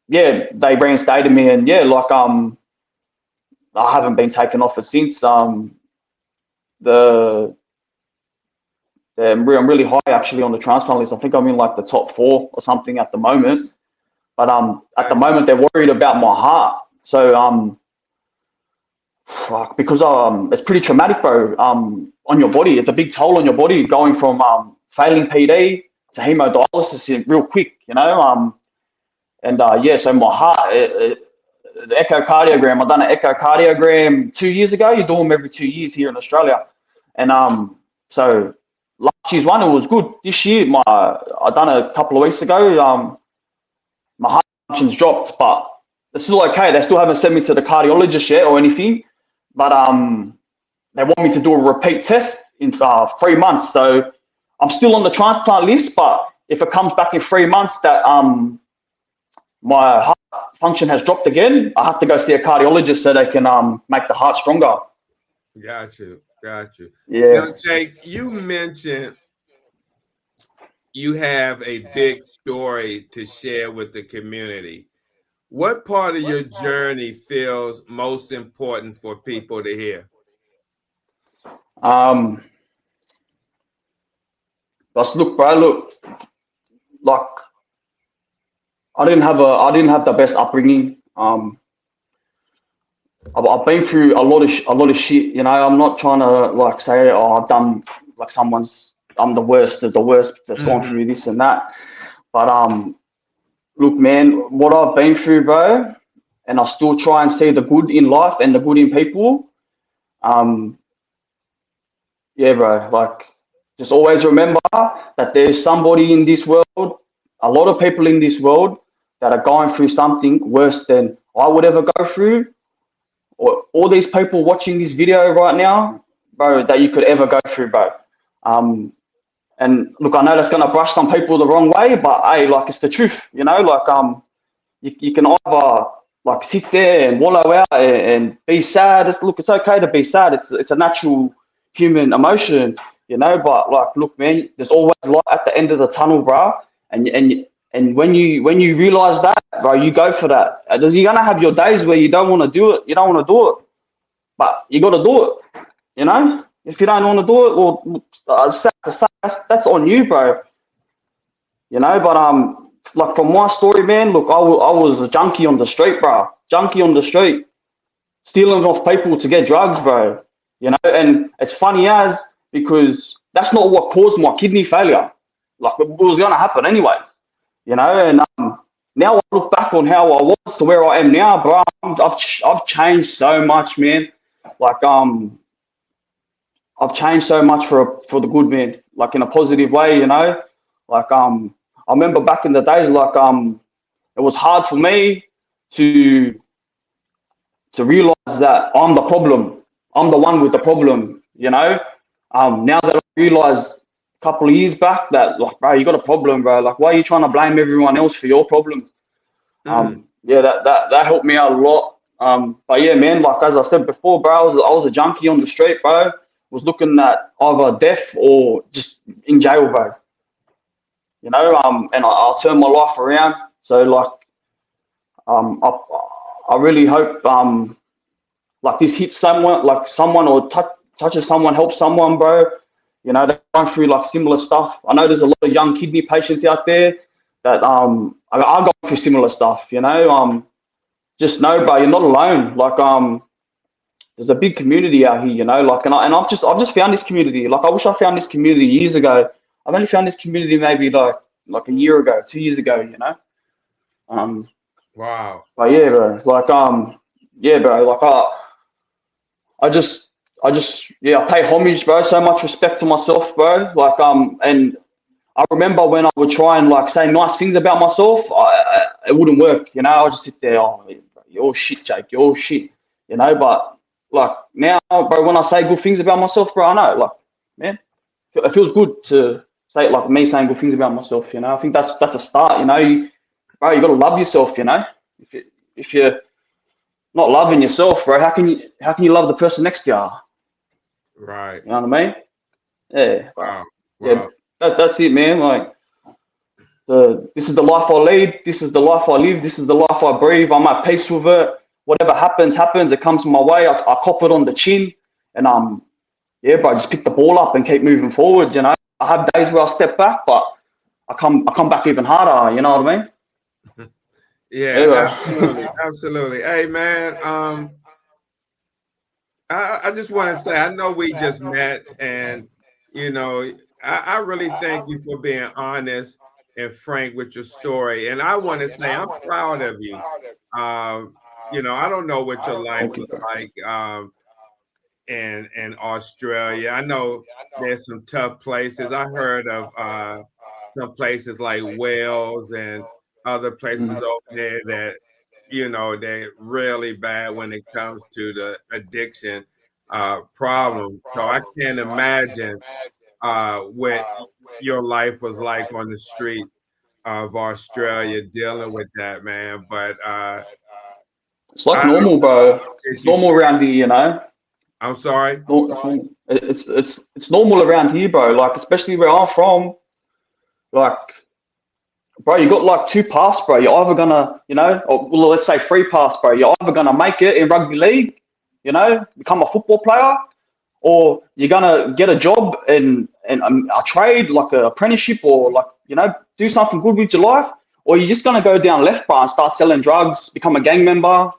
yeah, they reinstated me, and yeah, like I haven't been taken off it since. The I'm really high actually on the transplant list. I think I'm in like the top 4 or something at the moment. But at the Right. moment they're worried about my heart. So because it's pretty traumatic, bro. On your body, it's a big toll on your body going from failing PD to hemodialysis real quick. And yeah, so my heart, the echocardiogram. I've done an echocardiogram 2 years ago. You do them every 2 years here in Australia, and so last year's one, it was good. This year, I done it a couple of weeks ago. My heart function's dropped, but it's still okay. They still haven't sent me to the cardiologist yet or anything, but they want me to do a repeat test in 3 months. So I'm still on the transplant list, but if it comes back in 3 months that my heart function has dropped again, I have to go see a cardiologist so they can make the heart stronger. Got you. Got you. Now, Yeah. Jake, you mentioned you have a big story to share with the community. What part of your journey feels most important for people to hear? Um, look, bro, look, like I didn't have the best upbringing. I've been through a lot of shit. You know, I'm not trying to like say, oh, I've done like I'm the worst that's gone through this and that. But look, man, what I've been through, bro, and I still try and see the good in life and the good in people. Yeah, bro, like just always remember that there's somebody in this world, a lot of people in this world that are going through something worse than I would ever go through, or all these people watching this video right now, bro, that you could ever go through, bro. And look, I know that's gonna brush some people the wrong way, but hey, like it's the truth, you know. Like you can either like sit there and wallow out and be sad. Look, it's okay to be sad. It's a natural human emotion, you know. But like, look, man, there's always light at the end of the tunnel, bro. And when you realize that, bro, you go for that. You're gonna have your days where you don't want to do it. You don't want to do it, but you got to do it. You know, if you don't want to do it, well, that's on you, bro. You know, but like from my story, man, look, I was a junkie on the street, bro. Junkie on the street, stealing off people to get drugs, bro. You know, and it's funny because that's not what caused my kidney failure. Like it was gonna happen anyways. You know, and now I look back on how I was to where I am now, bro. I've changed so much, man. Like I've changed so much for the good, man. Like in a positive way, you know. Like I remember back in the days, like it was hard for me to realize that I'm the problem. I'm the one with the problem, you know. Now that I realize a couple of years back that, like, bro, you got a problem, bro. Like, why are you trying to blame everyone else for your problems? Yeah, that helped me out a lot. But yeah, man, like as I said before, bro, I was a junkie on the street, bro. Was looking at either death or just in jail, bro. You know, and I'll turn my life around. So like, I really hope like this hits someone, like someone, or touches someone, helps someone, bro. You know, they're going through like similar stuff. I know there's a lot of young kidney patients out there that are going through similar stuff. You know, just know, bro, you're not alone. Like there's a big community out here. You know, like I've just found this community. Like I wish I found this community years ago. I've only found this community maybe like a year ago, 2 years ago. You know. Wow. But yeah, bro. Like yeah, bro. Like I pay homage, bro. So much respect to myself, bro. Like and I remember when I would try and like say nice things about myself, it wouldn't work. You know, I just sit there, oh, you're all shit, Jake. You're all shit. You know, but like now, bro, when I say good things about myself, bro, I know, like, man, it feels good to say it, like me saying good things about myself. You know, I think that's a start. You know, bro, you got to love yourself. You know, if you're not loving yourself, bro, how can you love the person next to you? Right. You know what I mean? Yeah. Wow. Yeah. That's it, man. Like, this is the life I lead. This is the life I live. This is the life I breathe. I'm at peace with it. Whatever happens. It comes my way. I cop it on the chin, and yeah, bro, just pick the ball up and keep moving forward. You know, I have days where I step back, but I come back even harder. You know what I mean? Yeah, absolutely. Hey, man, I just want to say, I know we just met, and you know, I really thank you for being honest and frank with your story. And I want to say I'm proud of you. You know, I don't know what your life was like in Australia. I know there's some tough places. I heard of some places like Wales and other places over there that, you know, they're really bad when it comes to the addiction problem. So I can't imagine what your life was like on the streets of Australia dealing with that, man. But it's like normal, bro. It's normal around here, you know. I'm sorry. It's normal around here, bro. Like especially where I'm from. Like, bro, you got like two paths, bro. You're either gonna, you know, or well, let's say three paths, bro. You're either gonna make it in rugby league, you know, become a football player, or you're gonna get a job in a trade, like an apprenticeship, or like, you know, do something good with your life, or you're just gonna go down left, bro, and start selling drugs, become a gang member.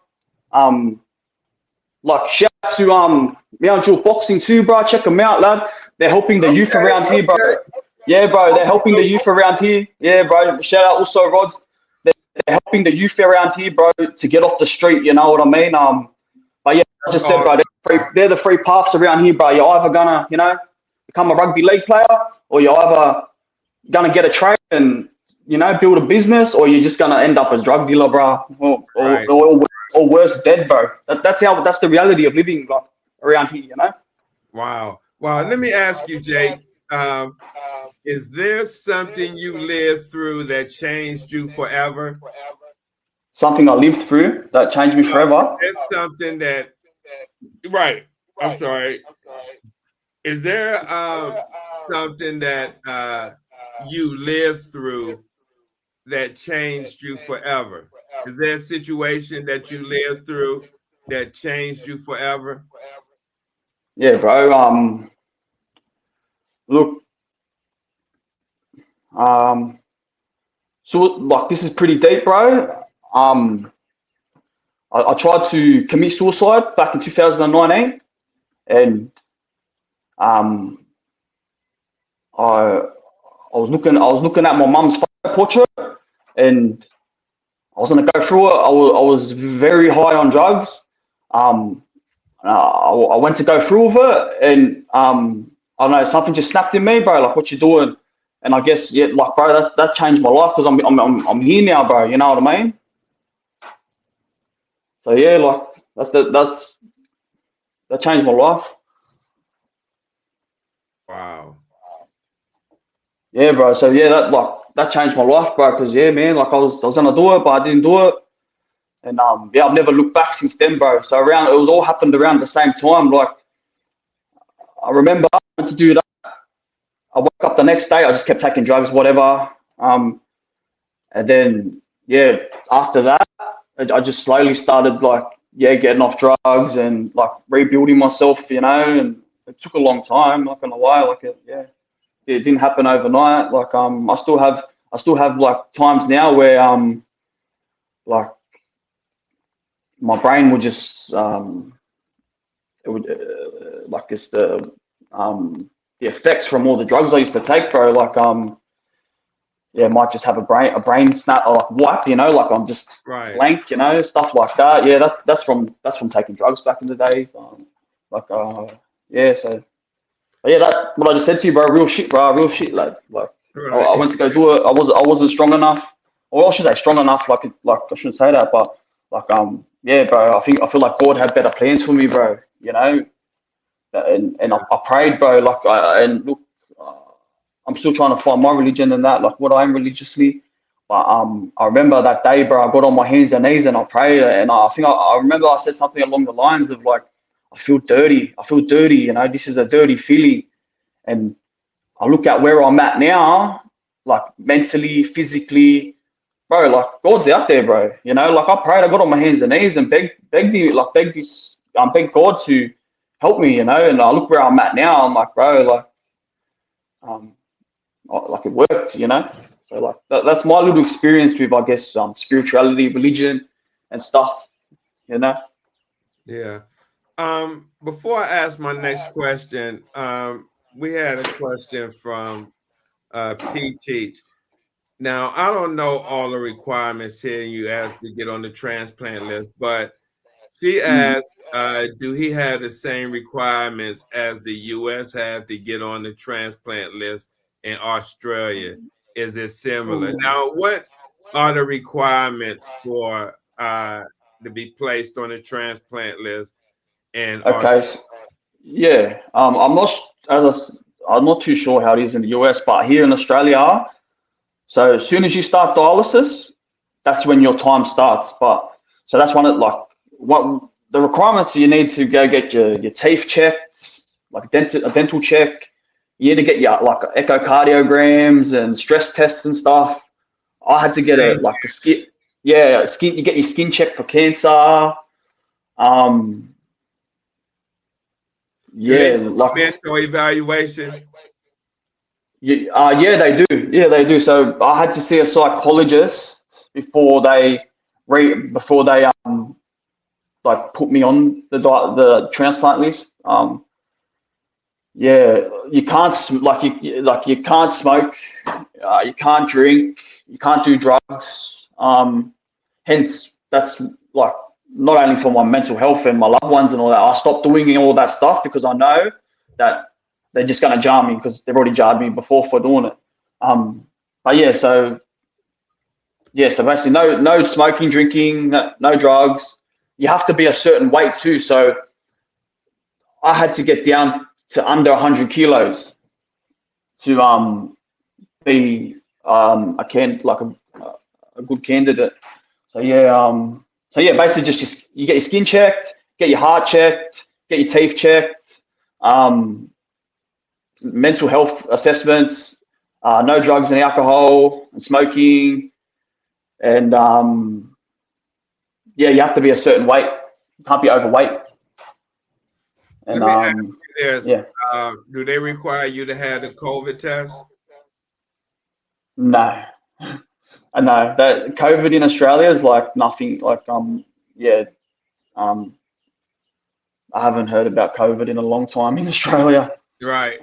Like shout out to Mount Druitt Boxing too, bro. Check them out, lad. They're helping the youth around here, bro. Yeah, bro. They're helping the youth around here. Yeah, bro. Shout out also, Rods. They're helping the youth around here, bro, to get off the street. You know what I mean? But yeah, I just said, bro, they're the free paths around here, bro. You're either gonna, you know, become a rugby league player, or you're either gonna get a trade and, you know, build a business, or you're just gonna end up as drug dealer, bro, or worse, dead, bro. That's the reality of living, like, around here, you know. Wow. Let me ask you, Jake. Is there something you lived through that changed you forever? Something I lived through that changed me forever. There's something that, right? I'm sorry. Is there something that you lived through that changed you forever? Is there a situation that you lived through that changed you forever? Yeah, bro. Look, so like this is pretty deep, bro. I tried to commit suicide back in 2019, and I was looking at my mum's portrait, and I was gonna go through it. I was very high on drugs. I went to go through with it, and I don't know, something just snapped in me, bro. Like, what you doing? And I guess, yeah, like, bro, that changed my life because I'm here now, bro. You know what I mean? So yeah, like that changed my life. Wow. Yeah, bro. So yeah, that changed my life, bro. Because yeah, man, like I was gonna do it, but I didn't do it. And yeah, I've never looked back since then, bro. So it was all happened around the same time. Like I remember I went to do that. I woke up the next day, I just kept taking drugs, whatever. And then yeah, after that, I just slowly started like getting off drugs and like rebuilding myself, you know. And it took a long time, not gonna lie. Like it didn't happen overnight. Like I still have like times now where like my brain would just it would like it's the effects from all the drugs I used to take, bro. Like yeah, might just have a brain snap or like wipe, you know, like I'm just blank, you know, stuff like that. Yeah, that's from taking drugs back in the days. Yeah, so yeah, that what I just said to you, bro, real shit, bro, real shit. Like I went to go do it. I wasn't strong enough, or I should say strong enough. Like I shouldn't say that, but like yeah, bro. I feel like God had better plans for me, bro. You know, and I prayed, bro. Like and look, I'm still trying to find my religion and that, like what I am religiously. But I remember that day, bro. I got on my hands and knees and I prayed, and I think I remember I said something along the lines of like, I feel dirty. You know, this is a dirty feeling, and I look at where I'm at now, like mentally, physically, bro. Like God's out there, bro. You know, like I prayed, I got on my hands and knees and begged God to help me. You know, and I look where I'm at now. I'm like, bro, like it worked. You know, so like that's my little experience with, I guess, spirituality, religion, and stuff. You know. Yeah. Before I ask my next question, we had a question from P Teach. Now, I don't know all the requirements here you asked to get on the transplant list, but she asked, do he have the same requirements as the U.S. have to get on the transplant list in Australia? Is it similar? Now, what are the requirements for to be placed on the transplant list? And okay, yeah, I'm not too sure how it is in the US, but here in Australia, so as soon as you start dialysis, that's when your time starts. But so that's one of what the requirements. You need to go get your teeth checked, like a dental check. You need to get your like echocardiograms and stress tests and stuff. I had to get a skin. Yeah, skin. You get your skin checked for cancer. Yeah, like mental evaluation. Yeah, they do. Yeah, they do. So I had to see a psychologist before they like put me on the transplant list. Yeah, you can't you can't smoke, you can't drink, you can't do drugs. Hence, that's like not only for my mental health and my loved ones and all that. I stopped doing all that stuff because I know that they're just going to jar me because they've already jarred me before for doing it. But so basically, no smoking, drinking, no drugs. You have to be a certain weight too. So I had to get down to under 100 kilos to be a good candidate. So basically just you get your skin checked, get your heart checked, get your teeth checked, mental health assessments, no drugs and alcohol and smoking, and you have to be a certain weight. You can't be overweight. And Let me ask you this. yeah. Do they require you to have the COVID test? No. I know that COVID in Australia is like nothing. Like I haven't heard about COVID in a long time in Australia. Right.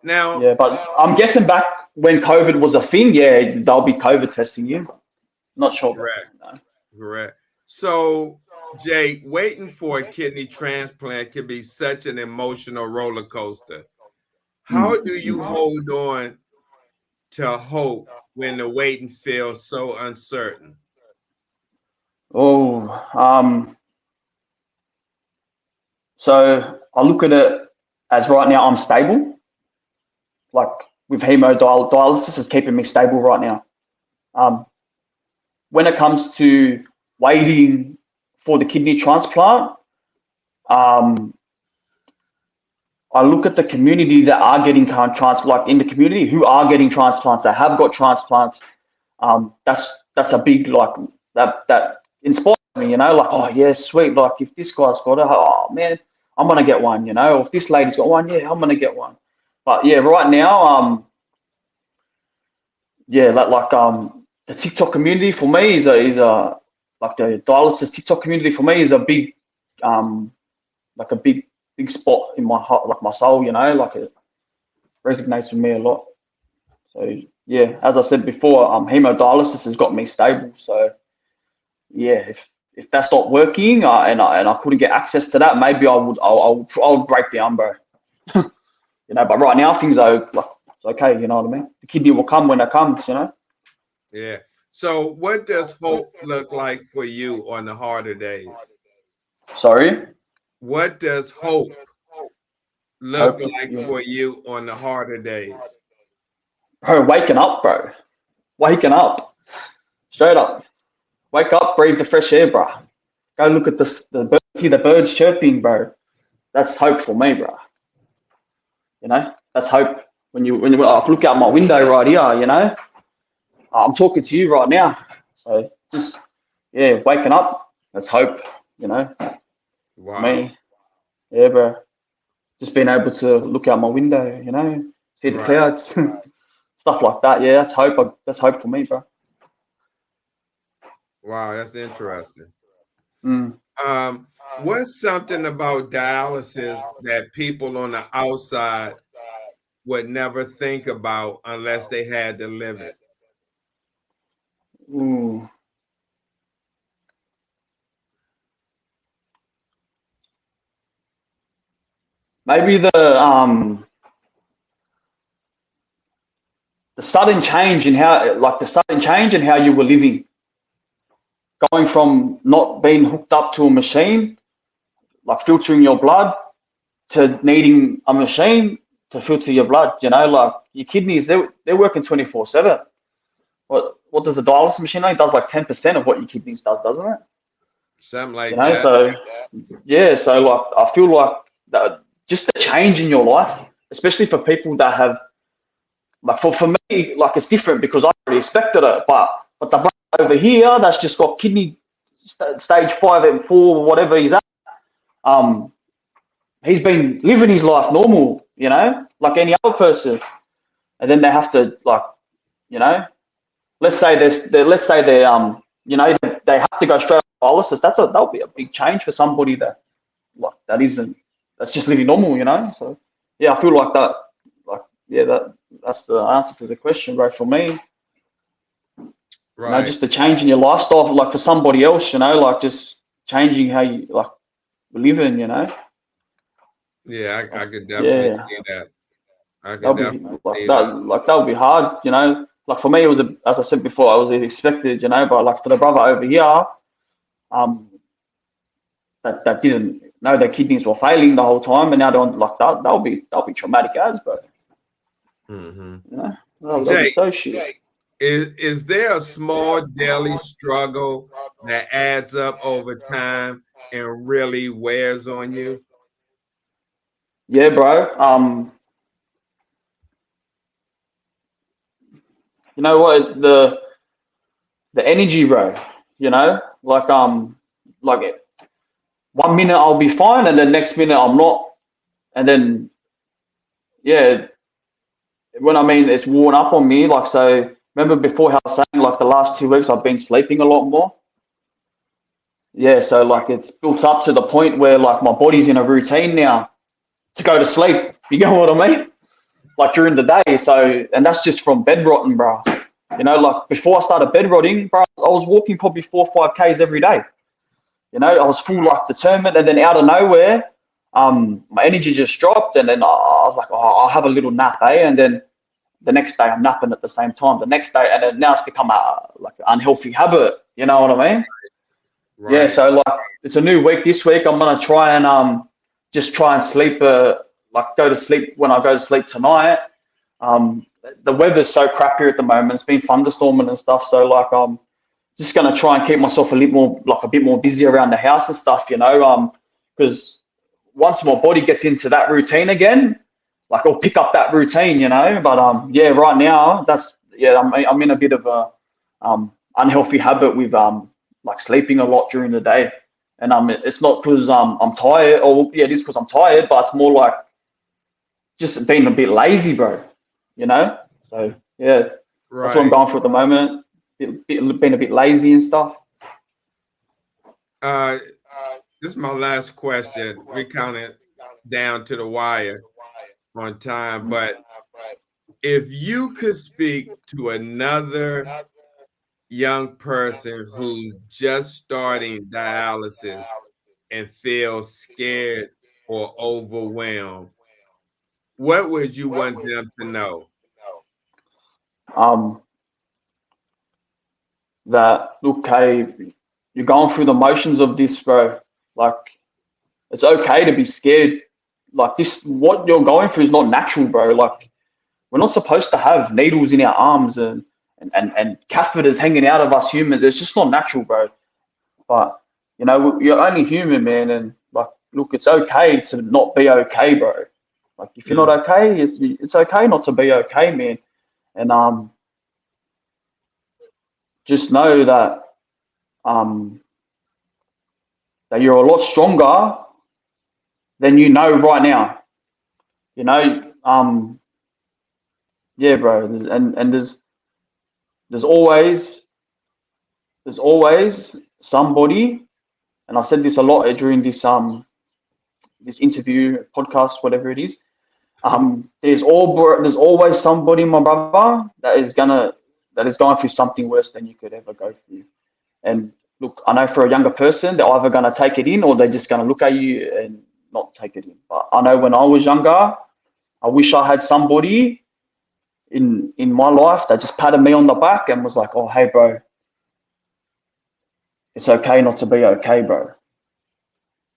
Now, Yeah, but I'm guessing back when COVID was a thing, yeah, they'll be COVID testing you. Not sure. Correct. So, Jake, waiting for a kidney transplant can be such an emotional roller coaster. How do you hold on to hope when the waiting feels so uncertain? So I look at it as right now I'm stable. Like with hemodialysis is keeping me stable right now. When it comes to waiting for the kidney transplant, I look at the community that are getting transplants, like in the community who are getting transplants, that have got transplants. That's a big that inspires me, like, oh yeah, sweet. Like if this guy's got it, oh man, I'm gonna get one, Or if this lady's got one, yeah, I'm gonna get one. But yeah, right now, the TikTok community for me is like the dialysis TikTok community for me is a big big spot in my heart, like my soul, like it resonates with me a lot. So yeah, as I said before, hemodialysis has got me stable. So yeah, if that's not working and I couldn't get access to that, maybe I would break down, bro. But right now things are like it's okay, you know what I mean? The kidney will come when it comes, Yeah. So what does hope look like for you on the harder days? Sorry? What does hope look like for you on the harder days? Bro, waking up, bro. Waking up. Straight up. Wake up, breathe the fresh air, bro. Go look at the birds, hear the birds chirping, bro. That's hope for me, bro. That's hope. When you look out my window right here, I'm talking to you right now. So just waking up. That's hope. Wow. Me. Yeah, bro. Just being able to look out my window, see the clouds, stuff like that. Yeah, that's hope. That's hope for me, bro. Wow, that's interesting. What's something about dialysis that people on the outside would never think about unless they had to live it? Maybe the sudden change in how you were living, going from not being hooked up to a machine, like filtering your blood, to needing a machine to filter your blood. Like your kidneys, they're working 24/7. What does the dialysis machine do? It does like 10% of what your kidneys doesn't it? Something like that. So yeah, so like I feel like that just the change in your life, especially for people that have, like for me, like it's different because I already expected it, but the brother over here that's just got kidney stage 5 and 4, whatever he's at, he's been living his life normal, like any other person. and then they have to, like, you know, let's say they you know, they have to go straight to dialysis. That'll be a big change for somebody that's just living normal, you know. So yeah, I feel like that, like, yeah, that's the answer to the question, bro, for me. Right. You know, just the change in your lifestyle, like for somebody else, you know, like just changing how you like living, you know. Yeah, I could definitely see that. I could definitely see that. Like that would be hard, you know. Like for me, it was as I said before, I was expected, you know, but like for the brother over here, that didn't know their kidneys were failing the whole time, and now they're on like that'll be traumatic as, bro. Mm-hmm. You know, that'll be so shit. Is there a small daily struggle that adds up over time and really wears on you? Yeah, bro. You know what, the energy, bro. You know, like like 1 minute I'll be fine, and then next minute I'm not, and then yeah, when I mean it's worn up on me. Like, so remember before how I was saying like the last 2 weeks I've been sleeping a lot more. Yeah, so like it's built up to the point where like my body's in a routine now to go to sleep. You get what I mean? Like during the day. So, and that's just from bed rotting, bro. You know, like before I started bed rotting, bro, I was walking probably 4 or 5 Ks every day. You know, I was full like determined, and then out of nowhere, my energy just dropped, and then I was like, oh, I'll have a little nap, eh? And then the next day I'm napping at the same time. The next day, and then now it's become like an unhealthy habit. You know what I mean? Right. Yeah. So like it's a new week. This week I'm gonna try and just try and sleep. Like go to sleep when I go to sleep tonight. The weather's so crap here at the moment. It's been thunderstorming and stuff. So like just gonna try and keep myself a bit more busy around the house and stuff. You know, because once my body gets into that routine again, like I'll pick up that routine, you know. But yeah, right now I'm in a bit of a unhealthy habit with like sleeping a lot during the day, and it's not because I'm tired, or yeah, it is because I'm tired, but it's more like just being a bit lazy, bro. You know. So yeah, that's what I'm going through at the moment. Being a bit lazy and stuff. This is my last question. We counted down to the wire on time, but if you could speak to another young person who's just starting dialysis and feels scared or overwhelmed, what would you want them to know? That look, hey, you're going through the motions of this, bro. Like, it's okay to be scared. Like this, what you're going through is not natural, bro. Like, we're not supposed to have needles in our arms and catheters hanging out of us humans. It's just not natural, bro. But you know, you're only human, man. And like, look, it's okay to not be okay, bro. Like, if you're not okay, it's okay not to be okay, man. And just know that that you're a lot stronger than you know right now. You know, yeah, bro. And there's always somebody, and I said this a lot during this this interview, podcast, whatever it is. There's always somebody, my brother, that is going through something worse than you could ever go through. And look, I know for a younger person, they're either going to take it in or they're just going to look at you and not take it in. But I know when I was younger, I wish I had somebody in my life that just patted me on the back and was like, "Oh, hey, bro, it's okay not to be okay, bro.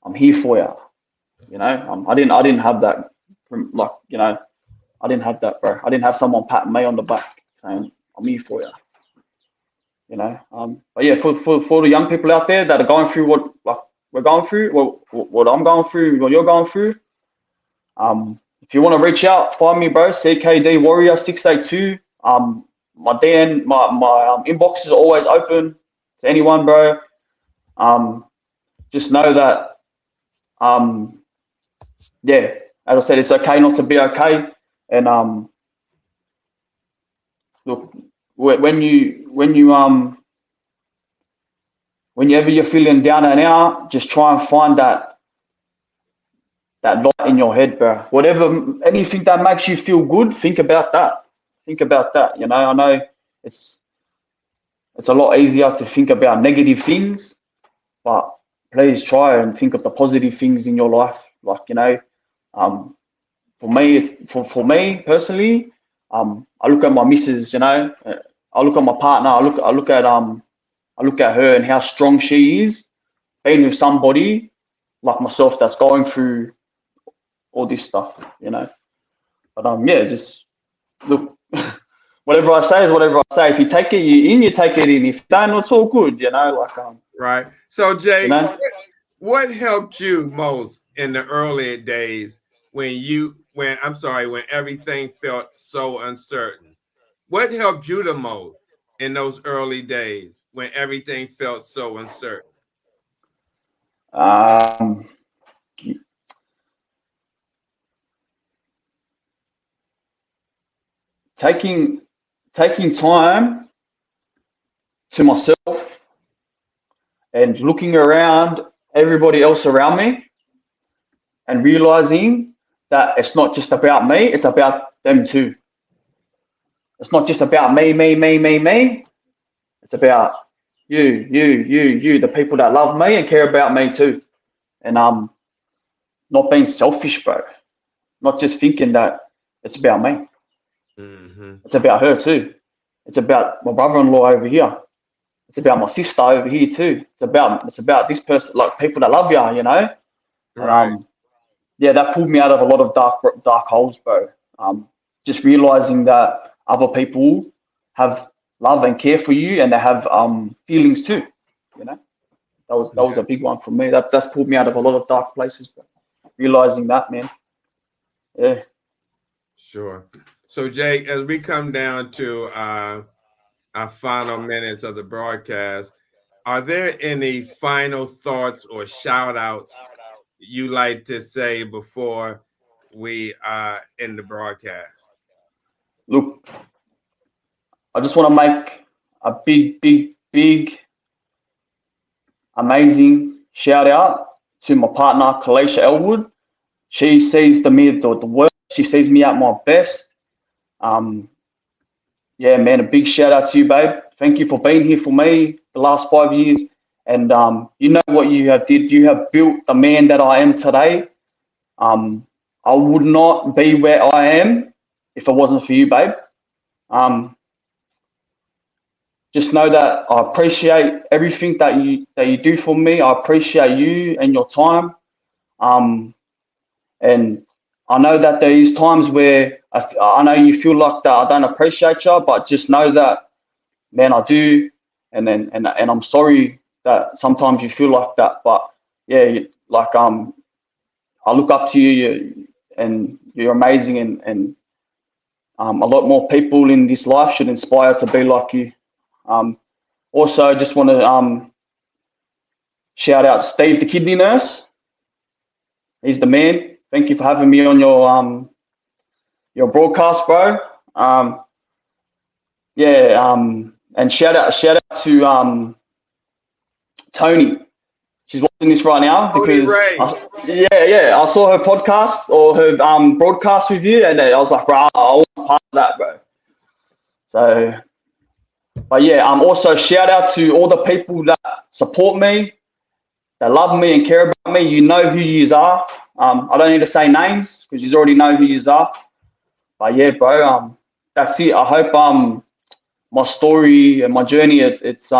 I'm here for you." You know, I didn't have that from, like, you know, I didn't have that, bro. I didn't have someone patting me on the back saying, "I'm here for you." You know, but yeah, for the young people out there that are going through what like we're going through, what I'm going through, what you're going through, if you want to reach out, find me, bro. CKD Warrior 682. My DN, my inbox is always open to anyone, bro. Just know that, yeah, as I said, it's okay not to be okay, and whenever you're feeling down and out, just try and find that light in your head, bro. Anything that makes you feel good, think about that. Think about that. You know, I know it's a lot easier to think about negative things, but please try and think of the positive things in your life. Like, you know, for me, for me personally, I look at my missus, you know, I look at my partner, I look at her and how strong she is, being with somebody like myself that's going through all this stuff, you know. But yeah, just look. Whatever I say is whatever I say. If you take it in, you take it in. If you don't, it's all good, you know. Like right. So Jake, you know, what helped you most in the early days when everything felt so uncertain? What helped you the most in those early days when everything felt so uncertain? taking time to myself and looking around everybody else around me and realizing that it's not just about me, it's about them too. It's not just about me. It's about you, the people that love me and care about me too. And not being selfish, bro. Not just thinking that it's about me. Mm-hmm. It's about her too. It's about my brother-in-law over here. It's about my sister over here too. It's about this person, like people that love you, you know. Right. And yeah, that pulled me out of a lot of dark holes, bro. Just realizing that other people have love and care for you, and they have feelings too. You know, that was a big one for me. That's pulled me out of a lot of dark places, bro. Realizing that, man. Yeah. Sure. So Jake, as we come down to our final minutes of the broadcast, are there any final thoughts or shout outs you like to say before we end the broadcast? Look, I just want to make a big, amazing shout out to my partner, Kalisha Elwood. She sees me the worst. She sees me at my best. Yeah, man, a big shout out to you, babe. Thank you for being here for me the last 5 years. And you know what you have did. You have built the man that I am today. I would not be where I am if it wasn't for you, babe. Just know that I appreciate everything that you do for me. I appreciate you and your time. And I know that there is times where I know you feel like that I don't appreciate you, but just know that, man, I do. And I'm sorry that sometimes you feel like that. But yeah, like I look up to you, and you're amazing, and a lot more people in this life should inspire to be like you. Also, just want to shout out Steve, the kidney nurse. He's the man. Thank you for having me on your broadcast, bro. And shout out to Tony. She's watching this right now because I saw her podcast or her broadcast with you, and I was like, bro, I want part of that, bro. So, but yeah, also shout out to all the people that support me, that love me and care about me. You know who you are. I don't need to say names because you already know who you are. But yeah, bro, that's it. I hope my story and my journey it's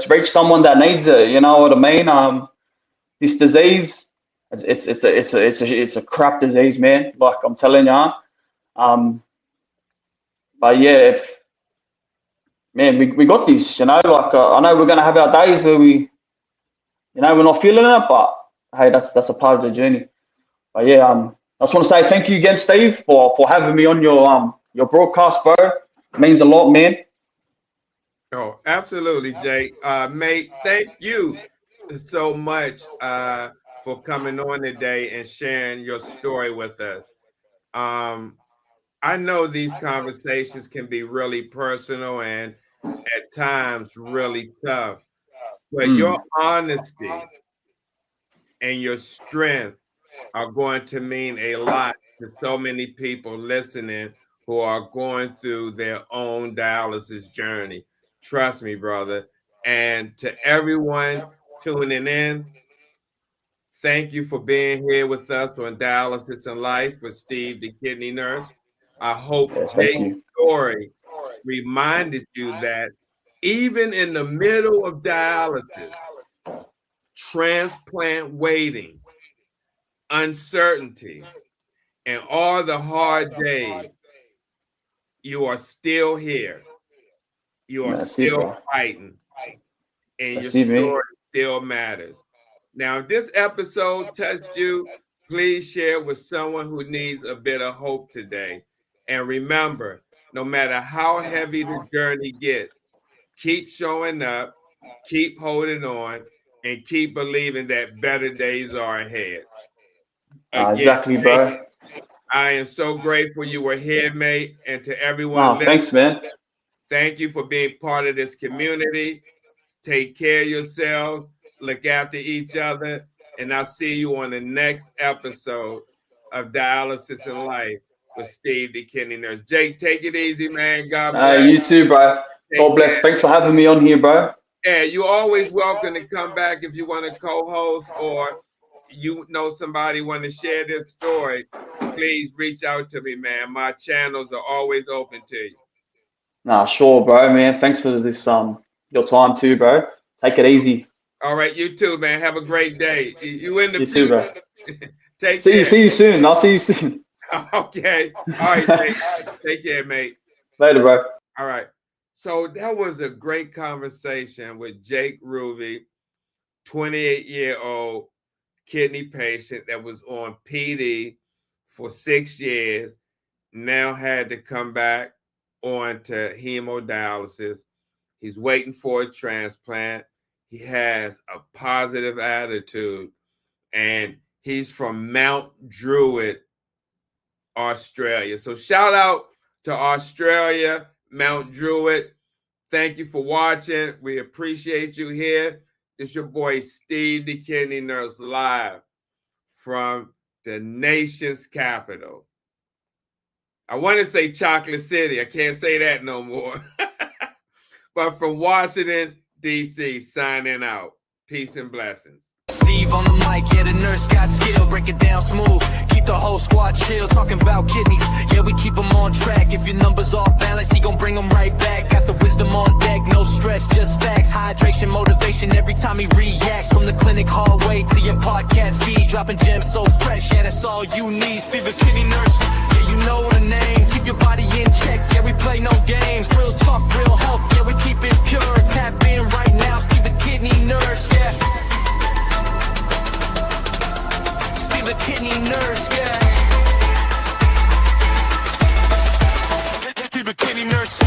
reached someone that needs it. You know what I mean? This disease, it's a crap disease, man. Like I'm telling you. But yeah, we got this. You know, like I know we're gonna have our days where we're not feeling it, but hey, that's a part of the journey. But yeah, I just want to say thank you again, Steve, for having me on your broadcast, bro. It means a lot, man. Oh, absolutely, Jake. Mate, thank you so much for coming on today and sharing your story with us. I know these conversations can be really personal and at times really tough, but your honesty and your strength are going to mean a lot to so many people listening who are going through their own dialysis journey. Trust me, brother. And to everyone tuning in, thank you for being here with us on Dialysis and Life with Steve, the kidney nurse. I hope Thank Jake's you. story reminded you that even in the middle of dialysis, transplant waiting, uncertainty, and all the hard days, you are still here. You are still fighting, and your story still matters. Now, if this episode touched you, please share it with someone who needs a bit of hope today. And remember, no matter how heavy the journey gets, keep showing up, keep holding on, and keep believing that better days are ahead. Again, Exactly, bro. I am so grateful you were here, mate. And to everyone listening, thanks, man. thank you for being part of this community. Take care of yourself. Look after each other. And I'll see you on the next episode of Dialysis and Life with Steve, the kidney nurse. Jake, take it easy, man. God bless. You too, bro. God bless. Thanks for having me on here, bro. Yeah, you're always welcome to come back if you want to co-host or you know somebody want to share their story. Please reach out to me, man. My channels are always open to you. Sure, bro, man. Thanks for this your time too, bro. Take it easy. All right, you too, man. Have a great day. You in the You future. too, bro. Take care. See you soon. I'll see you soon. Okay. All right, take care, mate. Later, bro. All right. So that was a great conversation with Jake Ruby, 28-year-old kidney patient that was on PD for 6 years, now had to come back on to hemodialysis. He's waiting for a transplant. He has a positive attitude, and he's from Mount Druitt, Australia. So shout out to Australia, Mount Druitt. Thank you for watching. We appreciate you here. It's your boy, Steve, the kidney nurse, live from the nation's capital. I want to say Chocolate City. I can't say that no more. But from Washington, D.C., signing out. Peace and blessings. Steve on the mic, yeah, the nurse got skill, break it down smooth, keep the whole squad chill, talking about kidneys, yeah, we keep them on track. If your number's off balance, he gon' bring them right back. Got the wisdom on deck, no stress, just facts, hydration, motivation, every time he reacts. From the clinic hallway to your podcast feed, dropping gems so fresh, yeah, that's all you need. Steve, the kidney nurse, yeah, you know the name, keep your body in check, yeah, we play no games, real talk, real health, yeah, we keep it pure, tap in right now, Steve, the kidney nurse, yeah. The kidney nurse, yeah. The kidney nurse.